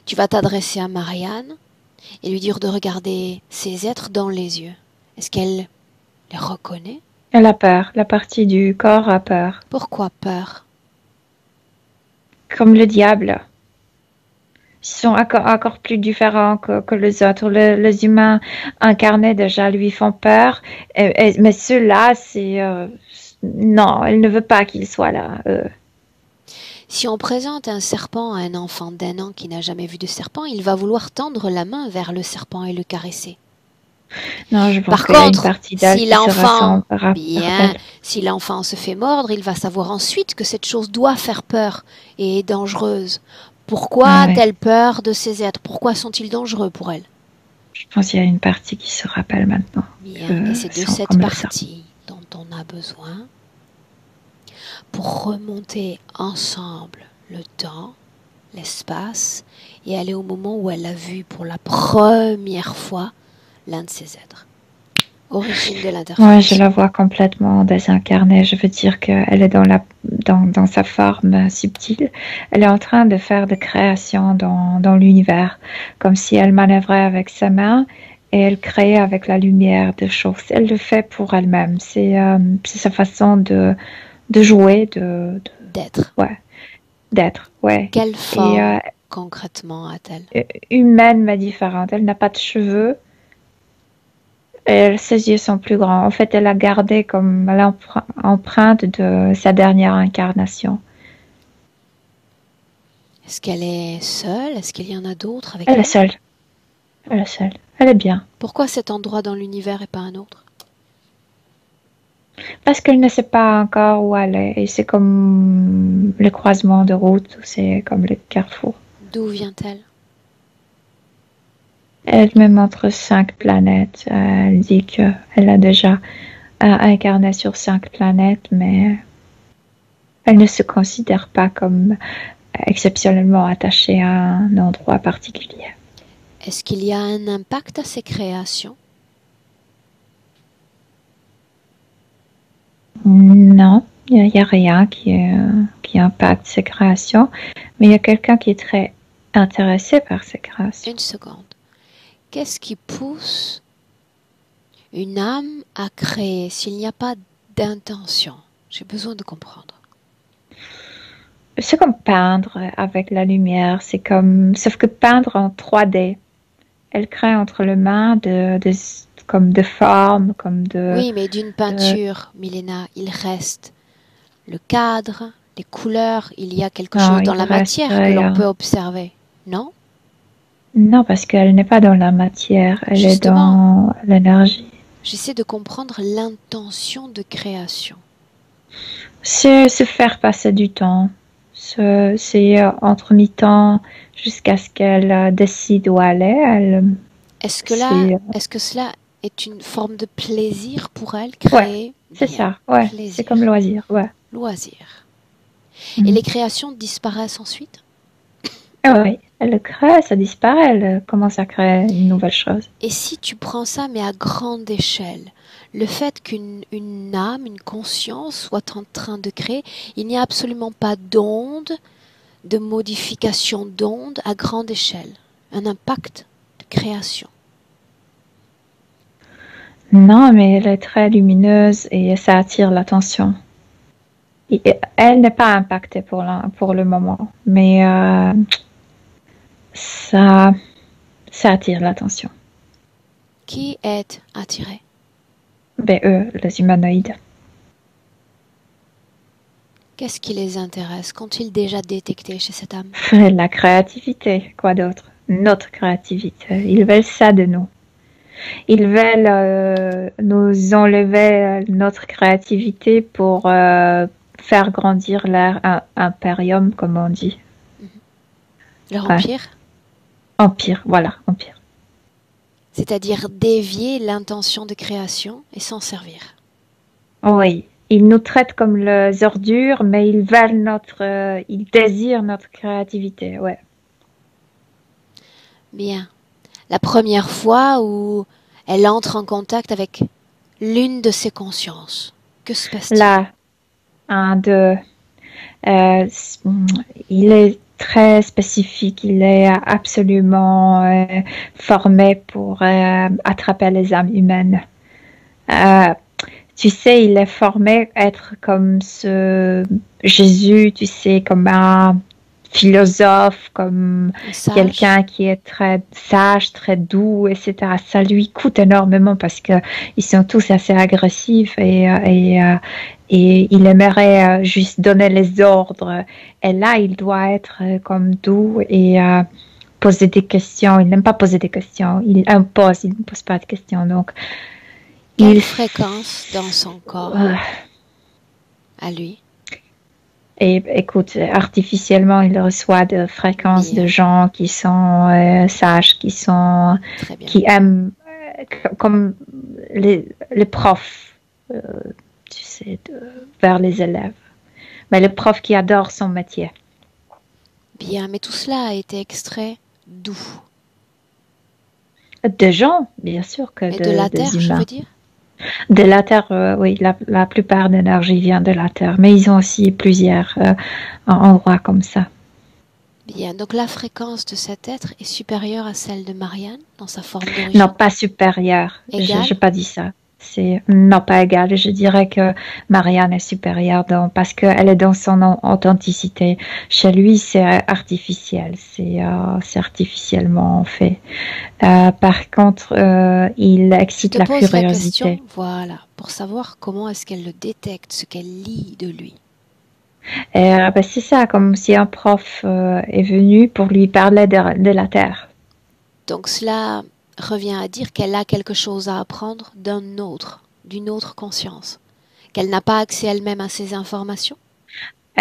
Tu vas t'adresser à Marianne et lui dire de regarder ces êtres dans les yeux. Est-ce qu'elle les reconnaît? Elle a peur. La partie du corps a peur. Pourquoi peur? Comme le diable. Ils sont encore plus différents que les autres. Les humains incarnés déjà lui font peur. Mais ceux-là, c'est... non, elle ne veut pas qu'ils soient là. Si on présente un serpent à un enfant d'1 an qui n'a jamais vu de serpent, il va vouloir tendre la main vers le serpent et le caresser. Non, je pense Par contre, si l'enfant se fait mordre, il va savoir ensuite que cette chose doit faire peur et est dangereuse. Pourquoi a-t-elle peur de ces êtres? Pourquoi sont-ils dangereux pour elle? Je pense qu'il y a une partie qui se rappelle maintenant. Bien, et c'est de cette partie dont on a besoin pour remonter ensemble le temps, l'espace, et aller au moment où elle a vu pour la première fois l'un de ces êtres. Origine de l'interférence. Oui, je la vois complètement désincarnée. Je veux dire qu'elle est dans sa forme subtile. Elle est en train de faire des créations dans l'univers, comme si elle manœuvrait avec sa main et elle crée avec la lumière des choses. Elle le fait pour elle-même. C'est sa façon de jouer, d'être. Ouais. D'être, ouais. Quelle forme concrètement a-t-elle? Humaine mais différente. Elle n'a pas de cheveux. Et ses yeux sont plus grands. En fait, elle a gardé comme l'empreinte de sa dernière incarnation. Est-ce qu'elle est seule? Est-ce qu'il y en a d'autres avec elle? Elle est seule. Elle est seule. Elle est bien. Pourquoi cet endroit dans l'univers et pas un autre? Parce qu'elle ne sait pas encore où elle est. Et c'est comme le croisement de route, c'est comme le carrefour. D'où vient-elle? Elle me montre 5 planètes. Elle dit qu'elle a déjà incarné sur 5 planètes, mais Elle ne se considère pas comme exceptionnellement attachée à un endroit particulier. Est-ce qu'il y a un impact à ces créations? Non, il n'y a rien qui impacte ses créations, mais il y a quelqu'un qui est très intéressé par ses créations. Une seconde. Qu'est-ce qui pousse une âme à créer s'il n'y a pas d'intention? J'ai besoin de comprendre. C'est comme peindre avec la lumière, sauf que peindre en 3D. Elle crée entre les mains comme de formes, comme de... Oui, mais d'une peinture, Milena, il reste le cadre, les couleurs, il y a quelque Non, chose dans il la reste matière que l'on rien. peut observer, non? Non, parce qu'elle n'est pas dans la matière, elle est Justement, dans l'énergie. j'essaie de comprendre l'intention de création. C'est se faire passer du temps. C'est entre-mi-temps jusqu'à ce qu'elle décide où aller. Est-ce que C'est, cela est une forme de plaisir pour elle, ouais, créer? c'est Bien, ça, ouais. C'est comme plaisir, loisir, ouais. loisir. Et Mhm. les créations disparaissent ensuite? Ah ouais, elle le crée, ça disparaît, elle commence à créer une nouvelle chose. Et si tu prends ça, mais à grande échelle, le fait qu'une âme, une conscience soit en train de créer, il n'y a absolument pas d'onde, de modification d'onde à grande échelle, un impact de création. Non, mais elle est très lumineuse et ça attire l'attention. Elle n'est pas impactée pour le moment, mais ça, ça attire l'attention. Qui est attiré? Ben, eux, les humanoïdes. Qu'est-ce qui les intéresse? Qu'ont-ils déjà détecté chez cette âme? La créativité, quoi d'autre? Notre créativité. Ils veulent ça de nous. Ils veulent nous enlever notre créativité pour faire grandir leur impérium, comme on dit. Leur Ouais. empire? Empire, voilà, empire. C'est-à-dire dévier l'intention de création et s'en servir. Oui, ils nous traitent comme les ordures, mais ils veulent ils désirent notre créativité, ouais. Bien. La première fois où elle entre en contact avec l'une de ses consciences, que se passe-t-il? Là, un, deux, euh, il est très spécifique, il est absolument formé pour attraper les âmes humaines. Euh, Tu sais, il est formé à être comme ce Jésus, tu sais, comme un philosophe, comme Sage. quelqu'un qui est très sage, très doux, etc. Ça lui coûte énormément parce que ils sont tous assez agressifs et il aimerait juste donner les ordres. Et là, il doit être comme doux et poser des questions. Il n'aime pas poser des questions. Il impose, il ne pose pas de questions. Donc, quelle fréquence dans son corps à lui? Et écoute, artificiellement, il reçoit de fréquences de gens qui sont sages, qui aiment, comme les profs, tu sais, vers les élèves. Mais le prof qui adore son métier. Bien, mais tout cela a été extrait d'où? De gens, bien sûr, que de la Terre, je veux dire? De la Terre, oui, la plupart de l'énergie vient de la Terre, mais ils ont aussi plusieurs endroits comme ça. Bien, donc la fréquence de cet être est supérieure à celle de Marianne dans sa forme d'origine? Non, pas supérieure. Je n'ai pas dit ça. Non, pas égal. Je dirais que Marianne est supérieure parce qu'elle est dans son authenticité. Chez lui, c'est artificiel. C'est artificiellement fait. Par contre, il excite la curiosité. La question, voilà, pour savoir comment est-ce qu'elle le détecte, ce qu'elle lit de lui. Ben c'est ça, comme si un prof est venu pour lui parler de la Terre. Donc cela revient à dire qu'elle a quelque chose à apprendre d'une autre conscience, qu'elle n'a pas accès elle-même à ces informations?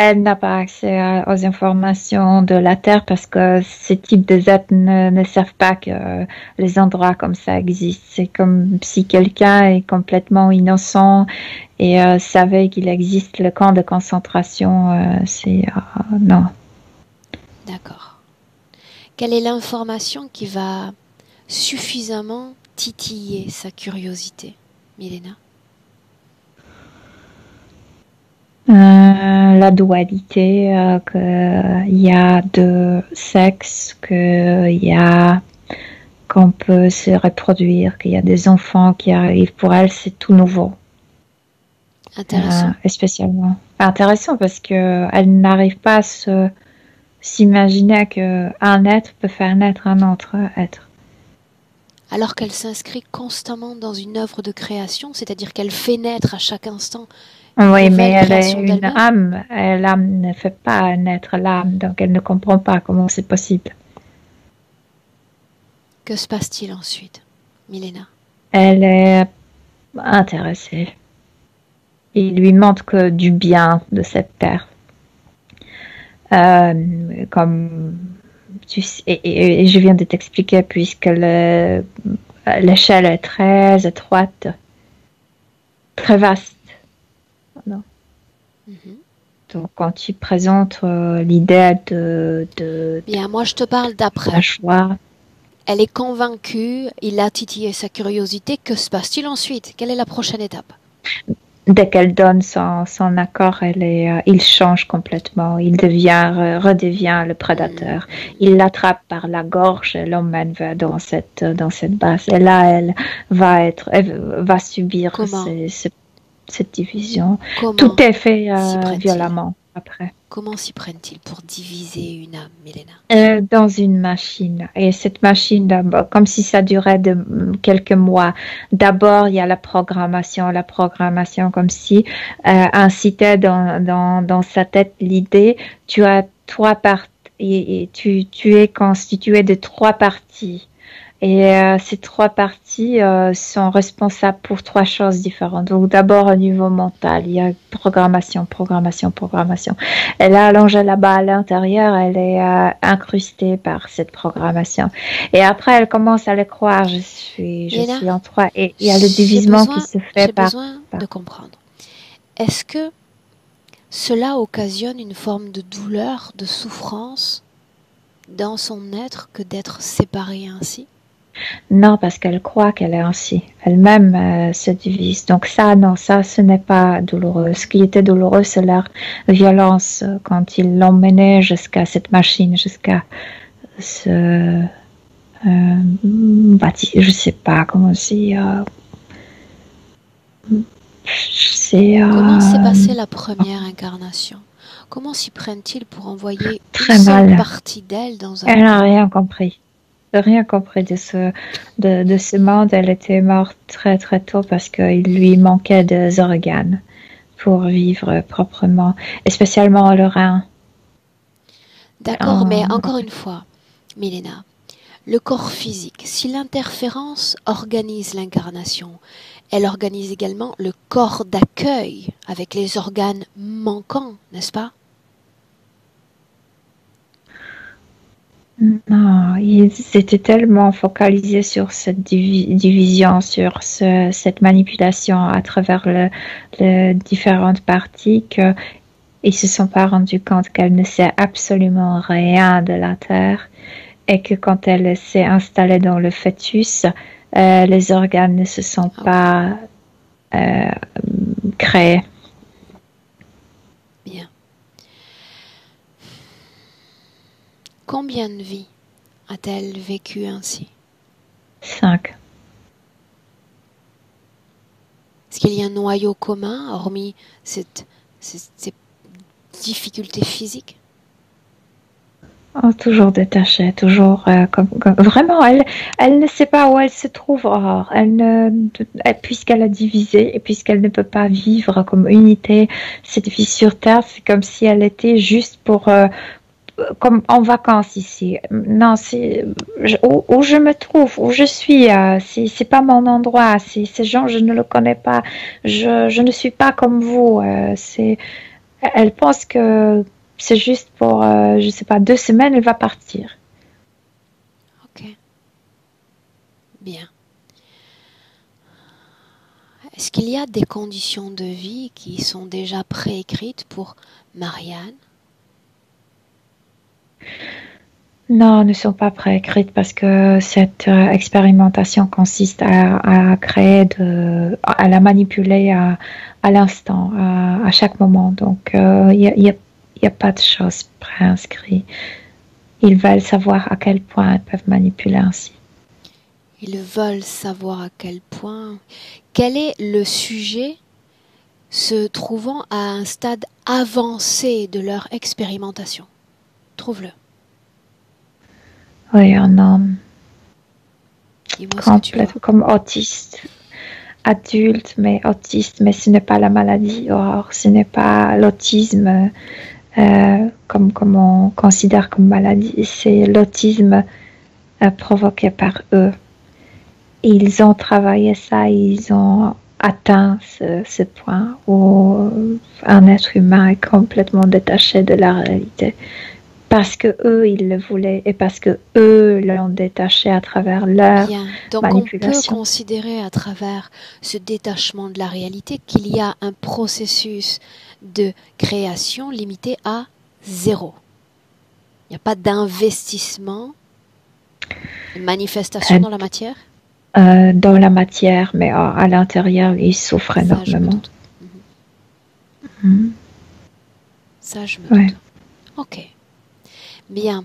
elle n'a pas accès aux informations de la Terre parce que ce type de êtres ne savent pas que les endroits comme ça existent. C'est comme si quelqu'un est complètement innocent et savait qu'il existe le camp de concentration. Non. D'accord. Quelle est l'information qui va suffisamment titiller sa curiosité, Milena? La dualité, qu'il y a deux sexes, qu'on peut se reproduire, qu'il y a des enfants qui arrivent. Pour elle, c'est tout nouveau. Intéressant. Spécialement. Intéressant parce que elle n'arrive pas à s'imaginer qu'un être peut faire naître un autre être. Alors qu'elle s'inscrit constamment dans une œuvre de création, c'est-à-dire qu'elle fait naître à chaque instant. Oui, mais elle est une âme. L'âme ne fait pas naître l'âme, donc elle ne comprend pas comment c'est possible. Que se passe-t-il ensuite, Milena? Elle est intéressée. Il lui manque du bien de cette terre. Comme tu sais, et je viens de t'expliquer, puisque l'échelle est très étroite, très vaste. Non. Donc, quand tu présentes l'idée de bien, moi je te parle d'après. La choix. Elle est convaincue, il a titillé sa curiosité. Que se passe-t-il ensuite? Quelle est la prochaine étape? Dès qu'elle donne son accord, il change complètement. Il redevient le prédateur. Il l'attrape par la gorge et l'emmène dans cette base. Et là, elle va subir cette division. Comment tout est fait violemment après. Comment s'y prennent-ils pour diviser une âme, Milena? Dans une machine. Et cette machine, comme si ça durait quelques mois. D'abord, il y a la programmation comme si incitait dans sa tête l'idée. Tu as 3 parties et tu es constitué de 3 parties. Et ces 3 parties sont responsables pour 3 choses différentes. Donc d'abord au niveau mental, il y a programmation. Et là, allongée là-bas à l'intérieur, elle est incrustée par cette programmation. Et après, elle commence à le croire. Je suis en 3. Et il y a le divisement qui se fait par... J'ai besoin de comprendre. Est-ce que cela occasionne une forme de douleur, de souffrance dans son être que d'être séparée ainsi? Non, parce qu'elle croit qu'elle est ainsi. Elle-même se divise. Donc ça, non, ça, ce n'est pas douloureux. Ce qui était douloureux, c'est leur violence quand ils l'emmenaient jusqu'à cette machine, jusqu'à ce... je sais pas comment c'est... Comment s'est passée la première incarnation? Comment s'y prennent-ils pour envoyer une seule partie d'elle dans un... Elle n'a rien compris. Rien compris de ce monde. Elle était morte très très tôt parce qu'il lui manquait des organes pour vivre proprement, et spécialement le rein. D'accord, mais encore une fois, Milena, le corps physique, si l'interférence organise l'incarnation, elle organise également le corps d'accueil avec les organes manquants, n'est-ce pas? Non, ils étaient tellement focalisés sur cette division, sur cette manipulation à travers les différentes parties qu'ils ne se sont pas rendus compte qu'elle ne sait absolument rien de la Terre et que quand elle s'est installée dans le fœtus, les organes ne se sont pas créés. Bien. Combien de vies a-t-elle vécu ainsi? 5. Est-ce qu'il y a un noyau commun, hormis ces difficultés physiques? Toujours détachée, toujours vraiment, elle ne sait pas où elle se trouve. Or, puisqu'elle a divisé et puisqu'elle ne peut pas vivre comme unité cette vie sur Terre, c'est comme si elle était juste comme en vacances ici. Non, c'est où je me trouve, où je suis. C'est pas mon endroit. Ces gens, je ne le connais pas. Je ne suis pas comme vous. Elle pense que c'est juste pour, je sais pas, 2 semaines, elle va partir. Ok. Bien. Est-ce qu'il y a des conditions de vie qui sont déjà préécrites pour Marianne? Non, ne sont pas préécrites parce que cette expérimentation consiste à créer à la manipuler à l'instant, à chaque moment. Donc, y a pas de choses préinscrites. Ils veulent savoir à quel point elles peuvent manipuler ainsi. Ils veulent savoir à quel point. Quel est le sujet se trouvant à un stade avancé de leur expérimentation? Trouve-le. Oui, un homme Dis-moi ce que tu vois. complètement comme autiste, adulte, mais autiste, mais ce n'est pas la maladie. Or, ce n'est pas l'autisme comme on considère comme maladie. C'est l'autisme provoqué par eux. Ils ont travaillé ça, ils ont atteint ce point où un être humain est complètement détaché de la réalité. Parce que eux, ils le voulaient et parce que eux l'ont détaché à travers leur Bien. Donc on peut manipulation. considérer à travers ce détachement de la réalité qu'il y a un processus de création limité à 0. Il n'y a pas d'investissement, de manifestation dans la matière? Dans la matière, mais à l'intérieur, ils souffrent Ça, je me énormément. doute. Mhm. Ça, je me Ouais. doute. Ok. Bien.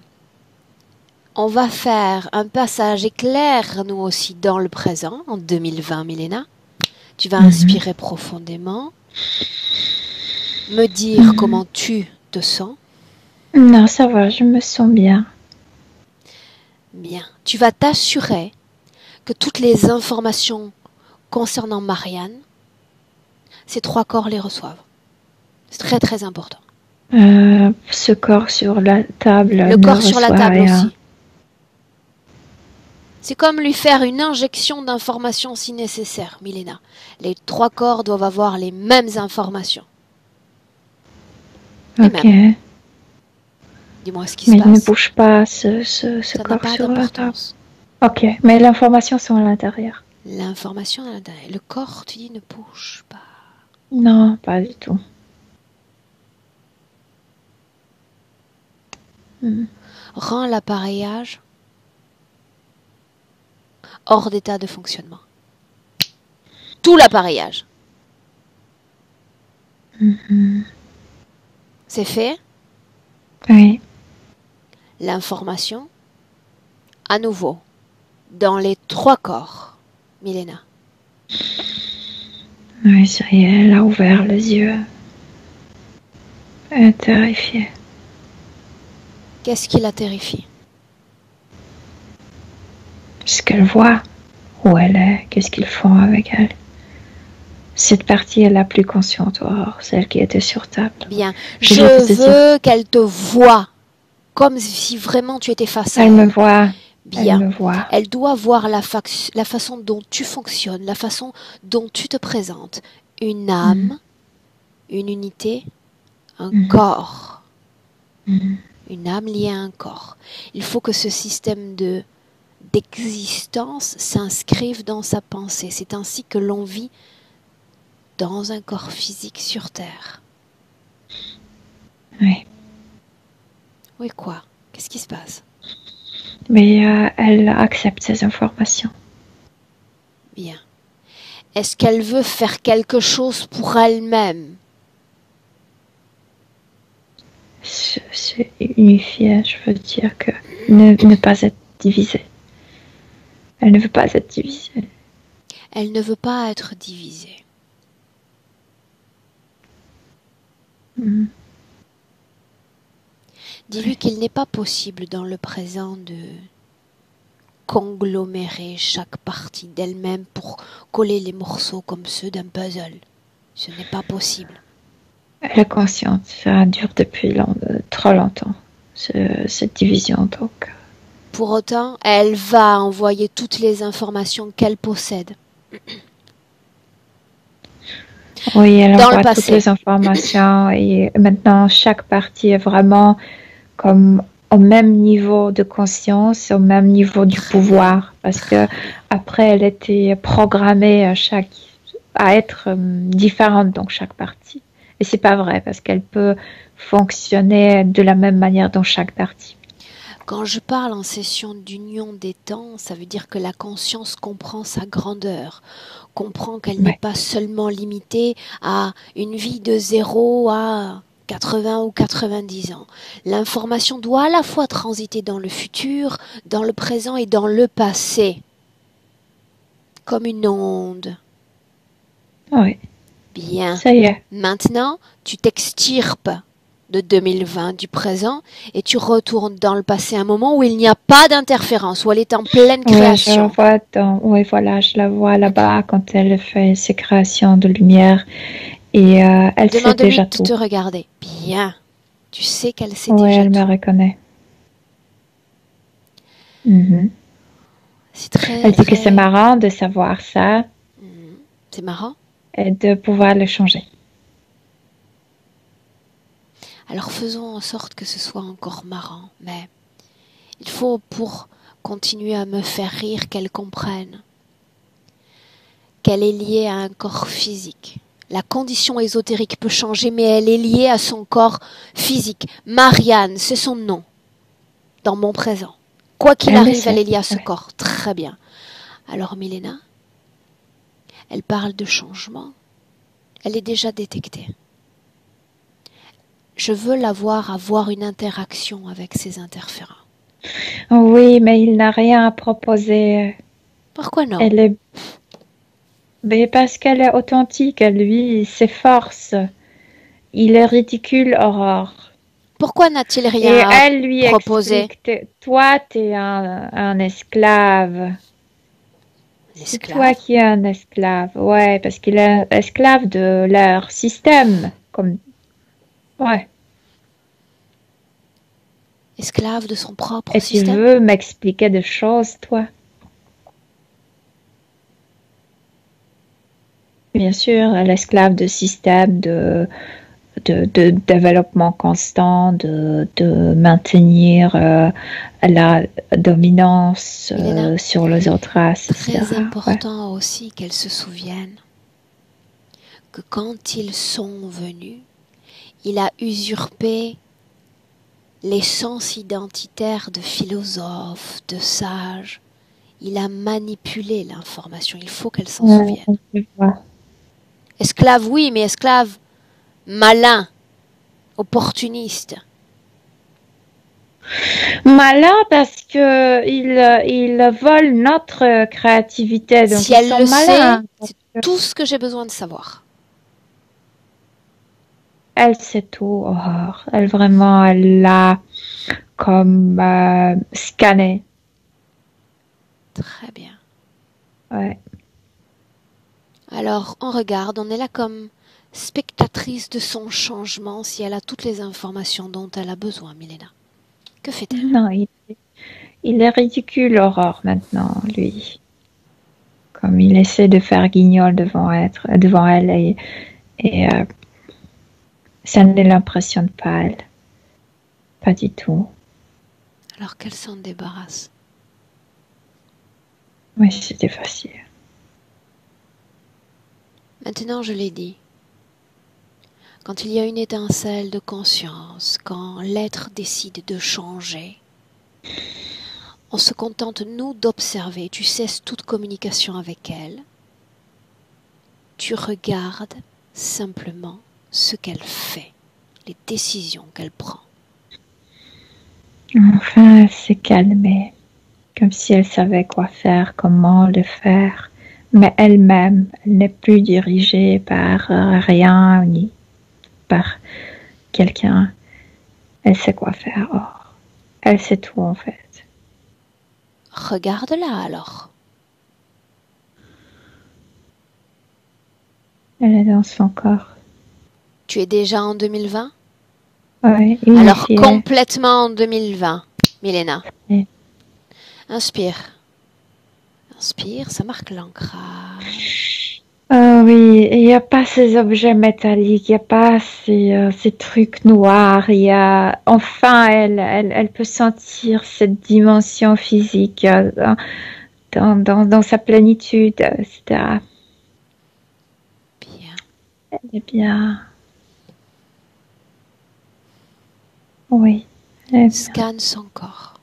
On va faire un passage éclair, nous aussi, dans le présent, en 2020, Milena. Tu vas inspirer profondément, me dire comment tu te sens. Non, ça va, je me sens bien. Bien. Tu vas t'assurer que toutes les informations concernant Marianne, ces 3 corps les reçoivent. C'est très très important. Ce corps sur la table Le ne corps sur la reçoit table rien. aussi. C'est comme lui faire une injection d'informations si nécessaire, Milena. Les 3 corps doivent avoir les mêmes informations. Les Ok. mêmes. Dis-moi ce qui Mais se il ne passe. bouge pas ce Ça n'a corps pas sur la table. d'importance. Ok, mais l'information sont à l'intérieur. L'information à l'intérieur. Le corps, tu dis, ne bouge pas. Non, pas du tout. Rends l'appareillage hors d'état de fonctionnement. Tout l'appareillage. C'est fait. Oui. L'information, à nouveau, dans les 3 corps, Milena. Oui, ça y est, elle a ouvert les yeux. Elle est terrifiée. Qu'est-ce qui la terrifie? Ce qu'elle voit, où elle est, qu'est-ce qu'ils font avec elle. Cette partie est la plus consciente, or, celle qui était sur table. Bien. Je Je vais te dire. veux qu'elle te voie, comme si vraiment tu étais face à Elle me elle. voit. Bien. Elle me voit. Elle doit voir la façon dont tu fonctionnes, la façon dont tu te présentes. Une âme, une unité, un corps. Une âme liée à un corps. Il faut que ce système d'existence s'inscrive dans sa pensée. C'est ainsi que l'on vit dans un corps physique sur Terre. Oui. Oui, quoi? Qu'est-ce qui se passe? Mais elle accepte ces informations. Bien. Est-ce qu'elle veut faire quelque chose pour elle-même? C'est unifié, je veux dire que ne pas être divisée. Elle ne veut pas être divisée. Elle ne veut pas être divisée. Dis-lui qu'il n'est pas possible dans le présent de conglomérer chaque partie d'elle-même pour coller les morceaux comme ceux d'un puzzle. Ce n'est pas possible. Elle est consciente, ça dure depuis trop longtemps, cette division. Donc. Pour autant, elle va envoyer toutes les informations qu'elle possède. Oui, elle dans le envoie toutes passé. les informations et maintenant chaque partie est vraiment comme au même niveau de conscience, au même niveau du Très bien, pouvoir, parce que très bien. après elle était programmée à être différente dans chaque partie. Et c'est pas vrai parce qu'elle peut fonctionner de la même manière dans chaque partie. Quand je parle en session d'union des temps, ça veut dire que la conscience comprend sa grandeur, comprend qu'elle n'est Ouais. pas seulement limitée à une vie de 0 à 80 ou 90 ans. L'information doit à la fois transiter dans le futur, dans le présent et dans le passé, comme une onde. Oui, Bien. ça y est. Maintenant, tu t'extirpes de 2020, du présent, et tu retournes dans le passé, un moment où il n'y a pas d'interférence, où elle est en pleine Ouais, je la création. vois oui, voilà, je la vois là-bas quand elle fait ses créations de lumière et elle sait Demande-lui déjà de tout. te regarder. Bien. Tu sais qu'elle sait Ouais, déjà elle me tout. reconnaît. Mhm. C'est très, Elle dit que c'est très... marrant de savoir ça C'est marrant. et de pouvoir le changer. Alors faisons en sorte que ce soit encore marrant, mais il faut, pour continuer à me faire rire, qu'elle comprenne qu'elle est liée à un corps physique. La condition ésotérique peut changer, mais elle est liée à son corps physique. Marianne, c'est son nom, dans mon présent. Quoi qu'il Elle le arrive, elle sait. est liée à ce Ouais. corps. Très bien. Alors Milena, elle parle de changement. Elle est déjà détectée. Je veux la voir avoir une interaction avec ces interférents. Oui, mais il n'a rien à proposer. Pourquoi non? Elle est... Mais parce qu'elle est authentique, lui, ses forces. Il est ridicule, Aurore. Pourquoi n'a-t-il Et rien à elle lui proposer? explique, toi, t'es un esclave. Un C'est toi esclave? qui es un esclave. Ouais, parce qu'il est esclave de leur système. Comme... Ouais. Esclave de son propre Et tu système? veux m'expliquer des choses, toi? Bien sûr, l'esclave de système, de développement constant, de maintenir la dominance Milena, sur les autres races, très etc. Ouais. important aussi qu'elle se souvienne que quand ils sont venus, il a usurpé l'essence identitaire de philosophe, de sage. Il a manipulé l'information. Il faut qu'elle s'en Ouais, souvienne. je vois. Esclave, oui, mais esclave malin, opportuniste. Malin parce que ils volent notre créativité, donc Si ils elle sont le sait, malins. c'est tout ce que j'ai besoin de savoir. Elle sait tout, Aurore. Elle vraiment, elle l'a comme scanné. Très bien. Ouais. Alors, on regarde, on est là comme spectatrice de son changement si elle a toutes les informations dont elle a besoin, Milena. Que fait-elle? Non, il est ridicule, Aurore, maintenant, lui. Comme il essaie de faire guignol devant elle et ça ne l'impressionne pas, elle. Pas du tout. Alors qu'elle s'en débarrasse. Oui, c'était facile. Maintenant, je l'ai dit, quand il y a une étincelle de conscience, quand l'être décide de changer, on se contente, nous, d'observer. Tu cesses toute communication avec elle. Tu regardes simplement ce qu'elle fait, les décisions qu'elle prend. Enfin, elle s'est calmée, comme si elle savait quoi faire, comment le faire. Mais elle-même, elle n'est plus dirigée par rien ni par quelqu'un. Elle sait quoi faire. Oh, elle sait tout en fait. Regarde-la alors. Elle est dans son corps. Tu es déjà en 2020? Ouais, Alors unifiée. complètement en 2020, Milena. Oui. Inspire. Inspire, ça marque l'ancrage. Oui, il n'y a pas ces objets métalliques, il n'y a pas ces trucs noirs. Enfin, elle peut sentir cette dimension physique dans sa plénitude, etc. Bien. Elle est bien. Oui, elle est bien. Scanne son corps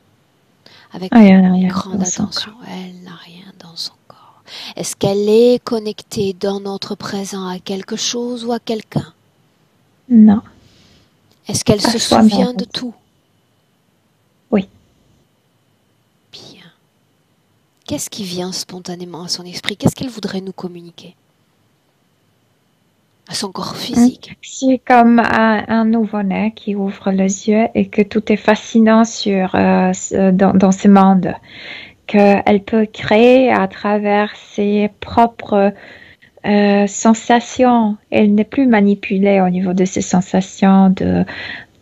avec Ah, il n'y a rien grande dans son attention. corps. Elle n'a rien dans son corps. Est-ce qu'elle est connectée dans notre présent à quelque chose ou à quelqu'un? Non, Est-ce qu'elle à se soi-même souvient de aussi. tout? Oui. Bien. Qu'est-ce qui vient spontanément à son esprit? Qu'est-ce qu'elle voudrait nous communiquer? À son corps physique. C'est comme un nouveau-né qui ouvre les yeux et que tout est fascinant dans ce monde, qu'elle peut créer à travers ses propres sensations. Elle n'est plus manipulée au niveau de ses sensations,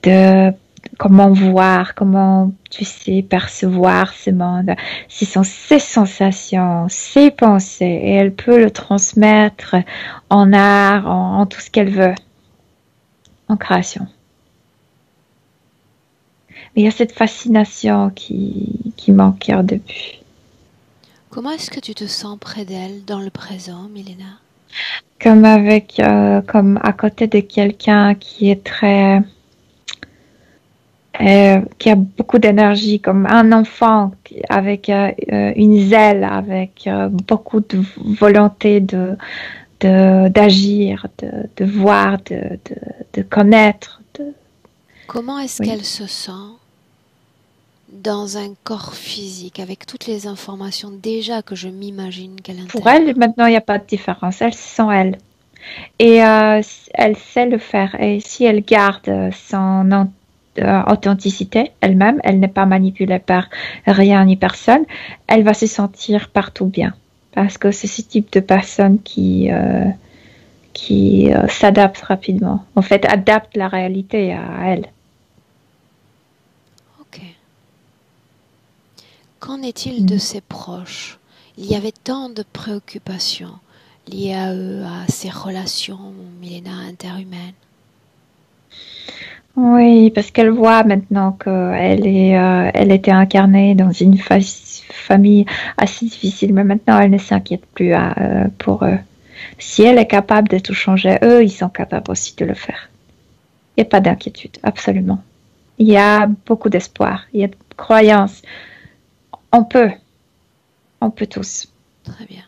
de comment voir, comment, tu sais, percevoir ce monde. Ce sont ses sensations, ses pensées, et elle peut le transmettre en art, en tout ce qu'elle veut, en création. Mais il y a cette fascination qui manquait au début. Comment est-ce que tu te sens près d'elle dans le présent, Milena? Comme à côté de quelqu'un qui est qui a beaucoup d'énergie, comme un enfant avec une zèle, avec beaucoup de volonté d'agir, de voir, de connaître. Comment est-ce Oui. qu'elle se sent dans un corps physique avec toutes les informations déjà que je m'imagine qu'elle Pour elle, intègre? maintenant, il n'y a pas de différence. Elle se sent elle. Et elle sait le faire. Et si elle garde son authenticité elle-même, elle n'est pas manipulée par rien ni personne, elle va se sentir partout bien. Parce que c'est ce type de personne qui s'adapte rapidement. En fait, adapte la réalité à elle. Ok. Qu'en est-il de ses proches? Il y avait tant de préoccupations liées à eux, à ces relations, Milena, interhumaines. Oui, parce qu'elle voit maintenant elle était incarnée dans une famille assez difficile, mais maintenant elle ne s'inquiète plus pour eux. Si elle est capable de tout changer, eux, ils sont capables aussi de le faire. Il n'y a pas d'inquiétude, absolument. Il y a beaucoup d'espoir, il y a de croyance. On peut, on peut tous. Très bien.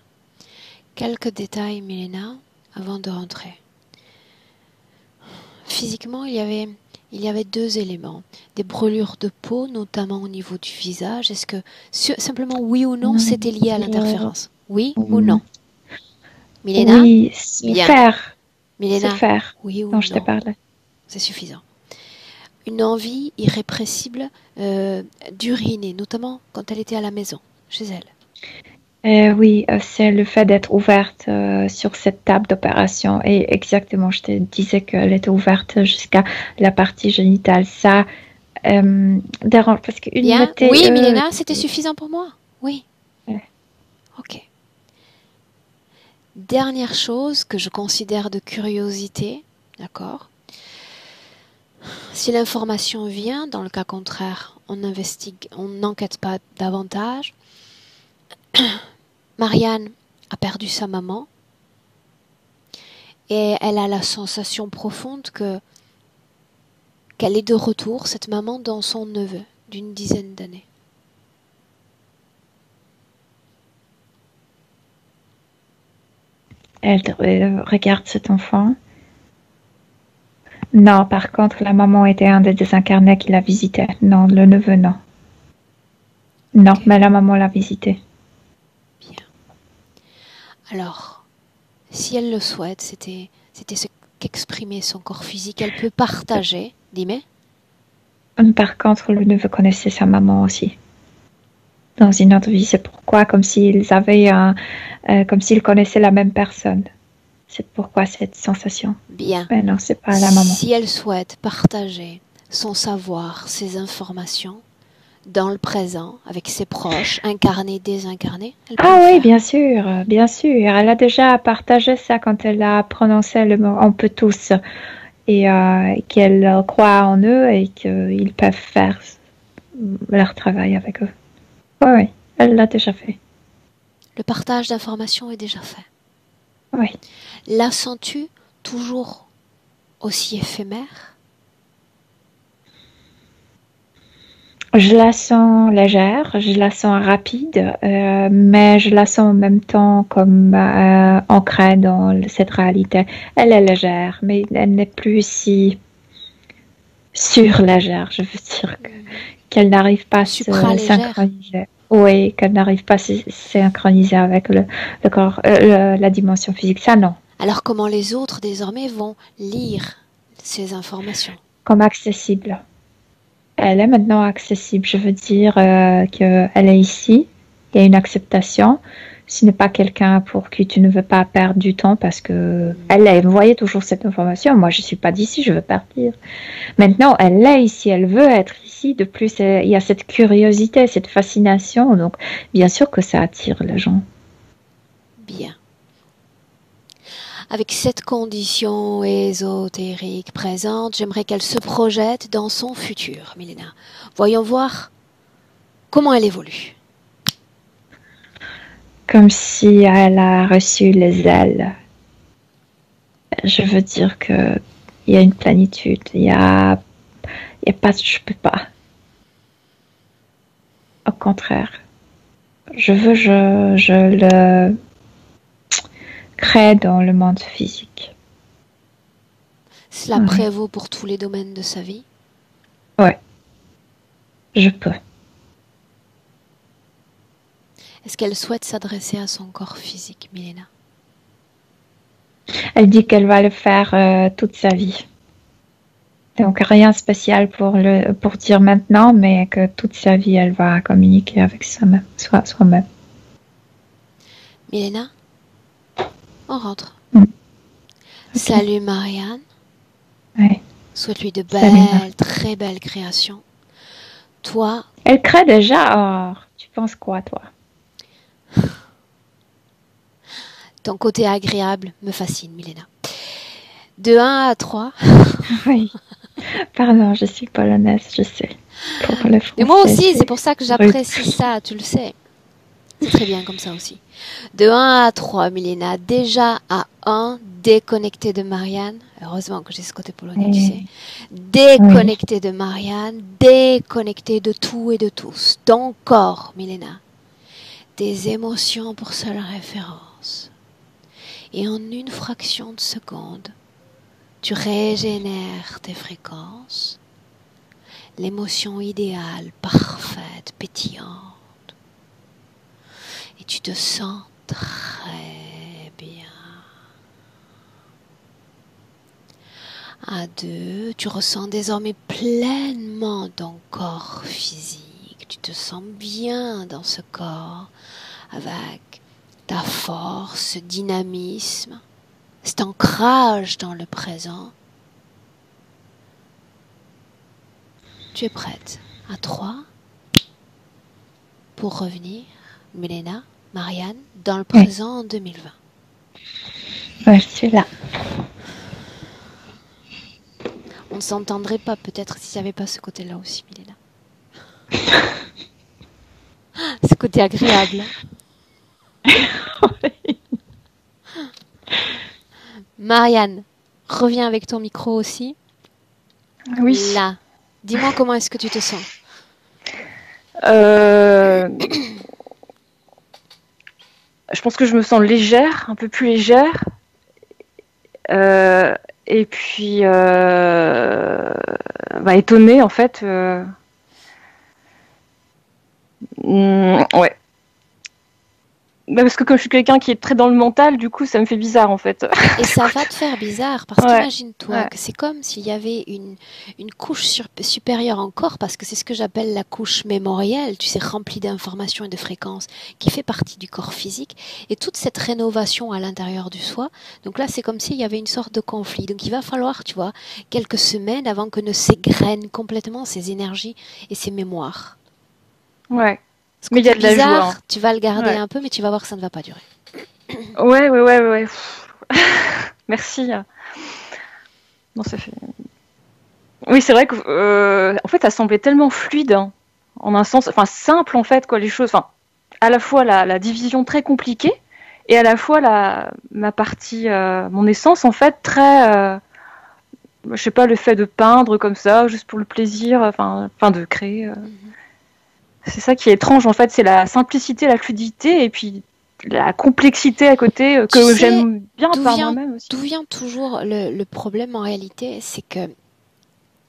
Quelques détails, Milena, avant de rentrer. Physiquement, il y avait deux éléments. Des brûlures de peau, notamment au niveau du visage. Est-ce que, simplement oui ou non, c'était lié à l'interférence? Oui ou non? Milena? Oui, Bien. se Milena? faire, Oui ou dont je te non? parlais. C'est suffisant. Une envie irrépressible d'uriner, notamment quand elle était à la maison, chez elle. Oui, c'est le fait d'être ouverte sur cette table d'opération. Et exactement, je te disais qu'elle était ouverte jusqu'à la partie génitale. Ça dérange parce qu'une Bien. mettait... Oui, Milena, c'était suffisant pour moi. Oui. Ok. Dernière chose que je considère de curiosité, d'accord? Si l'information vient, dans le cas contraire, on investigue, on n'enquête pas davantage. Marianne a perdu sa maman et elle a la sensation profonde qu'elle est de retour, cette maman, dans son neveu d'une dizaine d'années. Elle regarde cet enfant. Non, par contre, la maman était un des désincarnés qui la visitait. Non, le neveu, non. Non, Ok. mais la maman l'a visité. Bien. Alors, si elle le souhaite, c'était ce qu'exprimait son corps physique. Elle peut partager, dis-moi. Par contre, le neveu connaissait sa maman aussi. Dans une autre vie, c'est pourquoi, comme s'ils connaissaient la même personne. C'est pourquoi cette sensation. Bien. Mais non, c'est pas la maman. Si elle souhaite partager son savoir, ses informations, dans le présent, avec ses proches, incarnés, désincarnés. Elle peut Ah le oui, faire. bien sûr, bien sûr. Elle a déjà partagé ça quand elle a prononcé le mot on peut tous et qu'elle croit en eux et qu'ils peuvent faire leur travail avec eux. Oui, oui, elle l'a déjà fait. Le partage d'informations est déjà fait. Oui. La sens-tu toujours aussi éphémère? Je la sens légère, je la sens rapide, mais je la sens en même temps comme ancrée dans cette réalité. Elle est légère, mais elle n'est plus si surlégère. Je veux dire qu'elle n'arrive pas à se Supralégère. synchroniser. Oui, qu'elle n'arrive pas à se synchroniser avec le corps, la dimension physique. Ça, non. Alors comment les autres désormais vont lire ces informations? Comme accessible. Elle est maintenant accessible. Je veux dire qu'elle est ici. Il y a une acceptation. Ce n'est pas quelqu'un pour qui tu ne veux pas perdre du temps parce que elle voyait toujours cette information. Moi, je ne suis pas d'ici, je veux partir. Maintenant, elle est ici, elle veut être ici. De plus, il y a cette curiosité, cette fascination. Donc, bien sûr que ça attire les gens. Bien. Avec cette condition ésotérique présente, j'aimerais qu'elle se projette dans son futur, Milena. Voyons voir comment elle évolue. Comme si elle a reçu les ailes. Je veux dire que il y a une plénitude. Il y a pas, je peux pas. Au contraire, je le crée dans le monde physique. Cela prévaut pour tous les domaines de sa vie? Ouais, je peux. Est-ce qu'elle souhaite s'adresser à son corps physique, Milena? Elle dit qu'elle va le faire toute sa vie. Donc rien spécial pour dire maintenant, mais que toute sa vie, elle va communiquer avec soi-même. Milena, on rentre. Okay. Salut Marianne. Ouais. Souhaite-lui de belles, très belles créations. Toi... Elle crée déjà. Oh, tu penses quoi, toi? Ton côté agréable me fascine, Milena. De 1 à 3. Oui. Pardon, je suis polonaise, je sais. Pour le français, et moi aussi, c'est pour ça que j'apprécie ça, tu le sais. C'est très bien comme ça aussi. De 1 à 3, Milena. Déjà à 1, déconnecté de Marianne. Heureusement que j'ai ce côté polonais, tu sais. Déconnecté de Marianne, déconnecté de tout et de tous. Ton corps, Milena. Tes émotions pour seule référence. Et en une fraction de seconde, tu régénères tes fréquences. L'émotion idéale, parfaite, pétillante. Et tu te sens très bien. À 2, tu ressens désormais pleinement ton corps physique. Tu te sens bien dans ce corps avec ta force, ce dynamisme, cet ancrage dans le présent. Tu es prête à 3 pour revenir, Milena, Marianne, dans le présent en 2020. Ouais, je suis là. On ne s'entendrait pas peut-être s'il n'y avait pas ce côté-là aussi, Milena. Ce côté agréable. Marianne, reviens avec ton micro aussi. Oui. Là, dis-moi comment est-ce que tu te sens. Je pense que je me sens légère, un peu plus légère. Et puis, étonnée en fait. Ouais. Parce que comme je suis quelqu'un qui est très dans le mental, du coup, ça me fait bizarre en fait. Et ça va te faire bizarre parce qu'imagine-toi que c'est comme s'il y avait une couche supérieure encore, parce que c'est ce que j'appelle la couche mémorielle, tu sais, remplie d'informations et de fréquences, qui fait partie du corps physique. Et toute cette rénovation à l'intérieur du soi, donc là, c'est comme s'il y avait une sorte de conflit. Donc il va falloir, tu vois, quelques semaines avant que ne s'égrènent complètement ces énergies et ces mémoires. Ouais. Ce Mais il y a côté de la joie. bizarre, Hein. tu vas le garder Ouais. un peu, mais tu vas voir que ça ne va pas durer. Ouais. Merci. Non, ça fait. Oui, c'est vrai que en fait, ça semblait tellement fluide, hein, en un sens, enfin simple en fait, quoi, les choses. Enfin, à la fois la division très compliquée et à la fois ma partie, mon essence en fait très, je sais pas, le fait de peindre comme ça, juste pour le plaisir, enfin de créer. C'est ça qui est étrange en fait, c'est la simplicité, la fluidité et puis la complexité à côté Tu que sais, j'aime bien d'où par vient, moi-même aussi. d'où vient toujours le problème en réalité, c'est que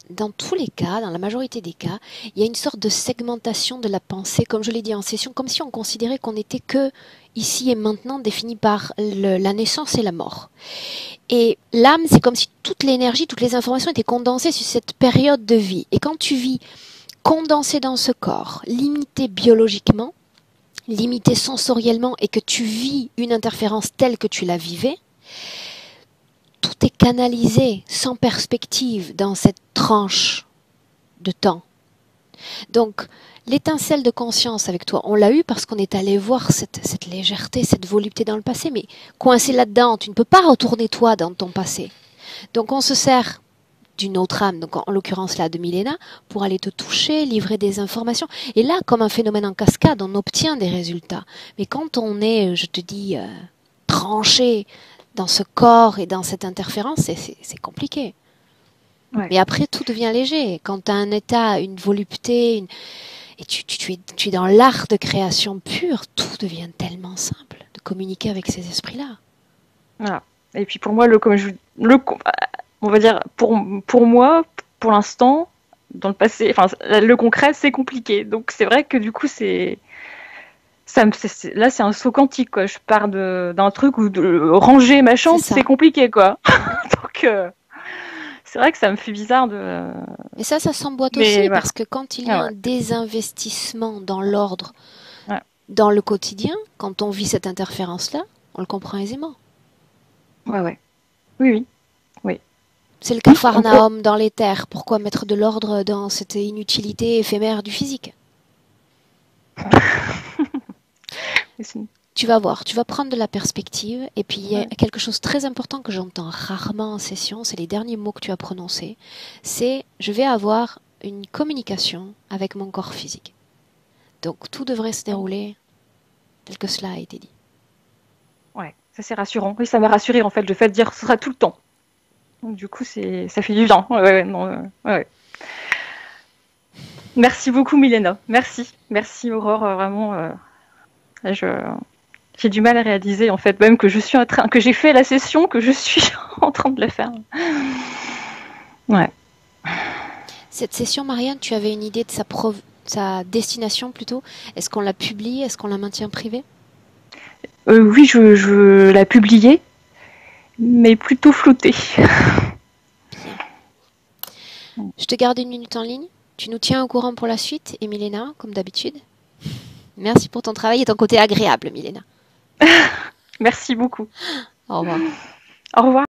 dans tous les cas, dans la majorité des cas, il y a une sorte de segmentation de la pensée, comme je l'ai dit en session, comme si on considérait qu'on n'était que ici et maintenant défini par la naissance et la mort. Et l'âme, c'est comme si toute l'énergie, toutes les informations étaient condensées sur cette période de vie. Et quand tu vis condensé dans ce corps, limité biologiquement, limité sensoriellement, et que tu vis une interférence telle que tu la vivais, tout est canalisé sans perspective dans cette tranche de temps. Donc, l'étincelle de conscience avec toi, on l'a eu parce qu'on est allé voir cette légèreté, cette volupté dans le passé, mais coincé là-dedans, tu ne peux pas retourner toi dans ton passé. Donc, on se sert d'une autre âme, donc en l'occurrence là de Milena, pour aller te toucher, livrer des informations. Et là, comme un phénomène en cascade, on obtient des résultats. Mais quand on est, je te dis, tranché dans ce corps et dans cette interférence, c'est compliqué. Ouais. Mais après, tout devient léger. Quand tu as un état, une volupté, et tu es dans l'art de création pure, tout devient tellement simple de communiquer avec ces esprits-là. Voilà. Et puis pour moi, on va dire, pour moi, pour l'instant, dans le passé, enfin, le concret, c'est compliqué. Donc c'est vrai que du coup, là, c'est un saut quantique, quoi. Je pars d'un truc où de ranger ma chambre, c'est compliqué, quoi. Donc c'est vrai que ça me fait bizarre de. Et ça s'emboîte Mais aussi, voilà. parce que quand il y a un désinvestissement dans l'ordre, dans le quotidien, quand on vit cette interférence-là, on le comprend aisément. Ouais. Oui. C'est le capharnaüm dans les terres. Pourquoi mettre de l'ordre dans cette inutilité éphémère du physique? Tu vas voir, tu vas prendre de la perspective, et puis il y a quelque chose de très important que j'entends rarement en session, c'est les derniers mots que tu as prononcés, c'est « je vais avoir une communication avec mon corps physique ». Donc tout devrait se dérouler tel que cela a été dit. Ouais, ça c'est rassurant. Oui, ça m'a rassuré en fait, le fait de dire que ce sera tout le temps. Donc, du coup, ça fait du bien. Ouais. Merci beaucoup, Milena. Merci, Aurore. Vraiment, j'ai du mal à réaliser en fait, même que que j'ai fait la session, que je suis en train de la faire. Ouais. Cette session, Marianne, tu avais une idée de sa destination plutôt? Est-ce qu'on la publie? Est-ce qu'on la maintient privée? Oui, je l'ai publiée, mais plutôt floutée. Je te garde une minute en ligne. Tu nous tiens au courant pour la suite, et Milena, comme d'habitude. Merci pour ton travail et ton côté agréable, Milena. Merci beaucoup. Au revoir. Au revoir.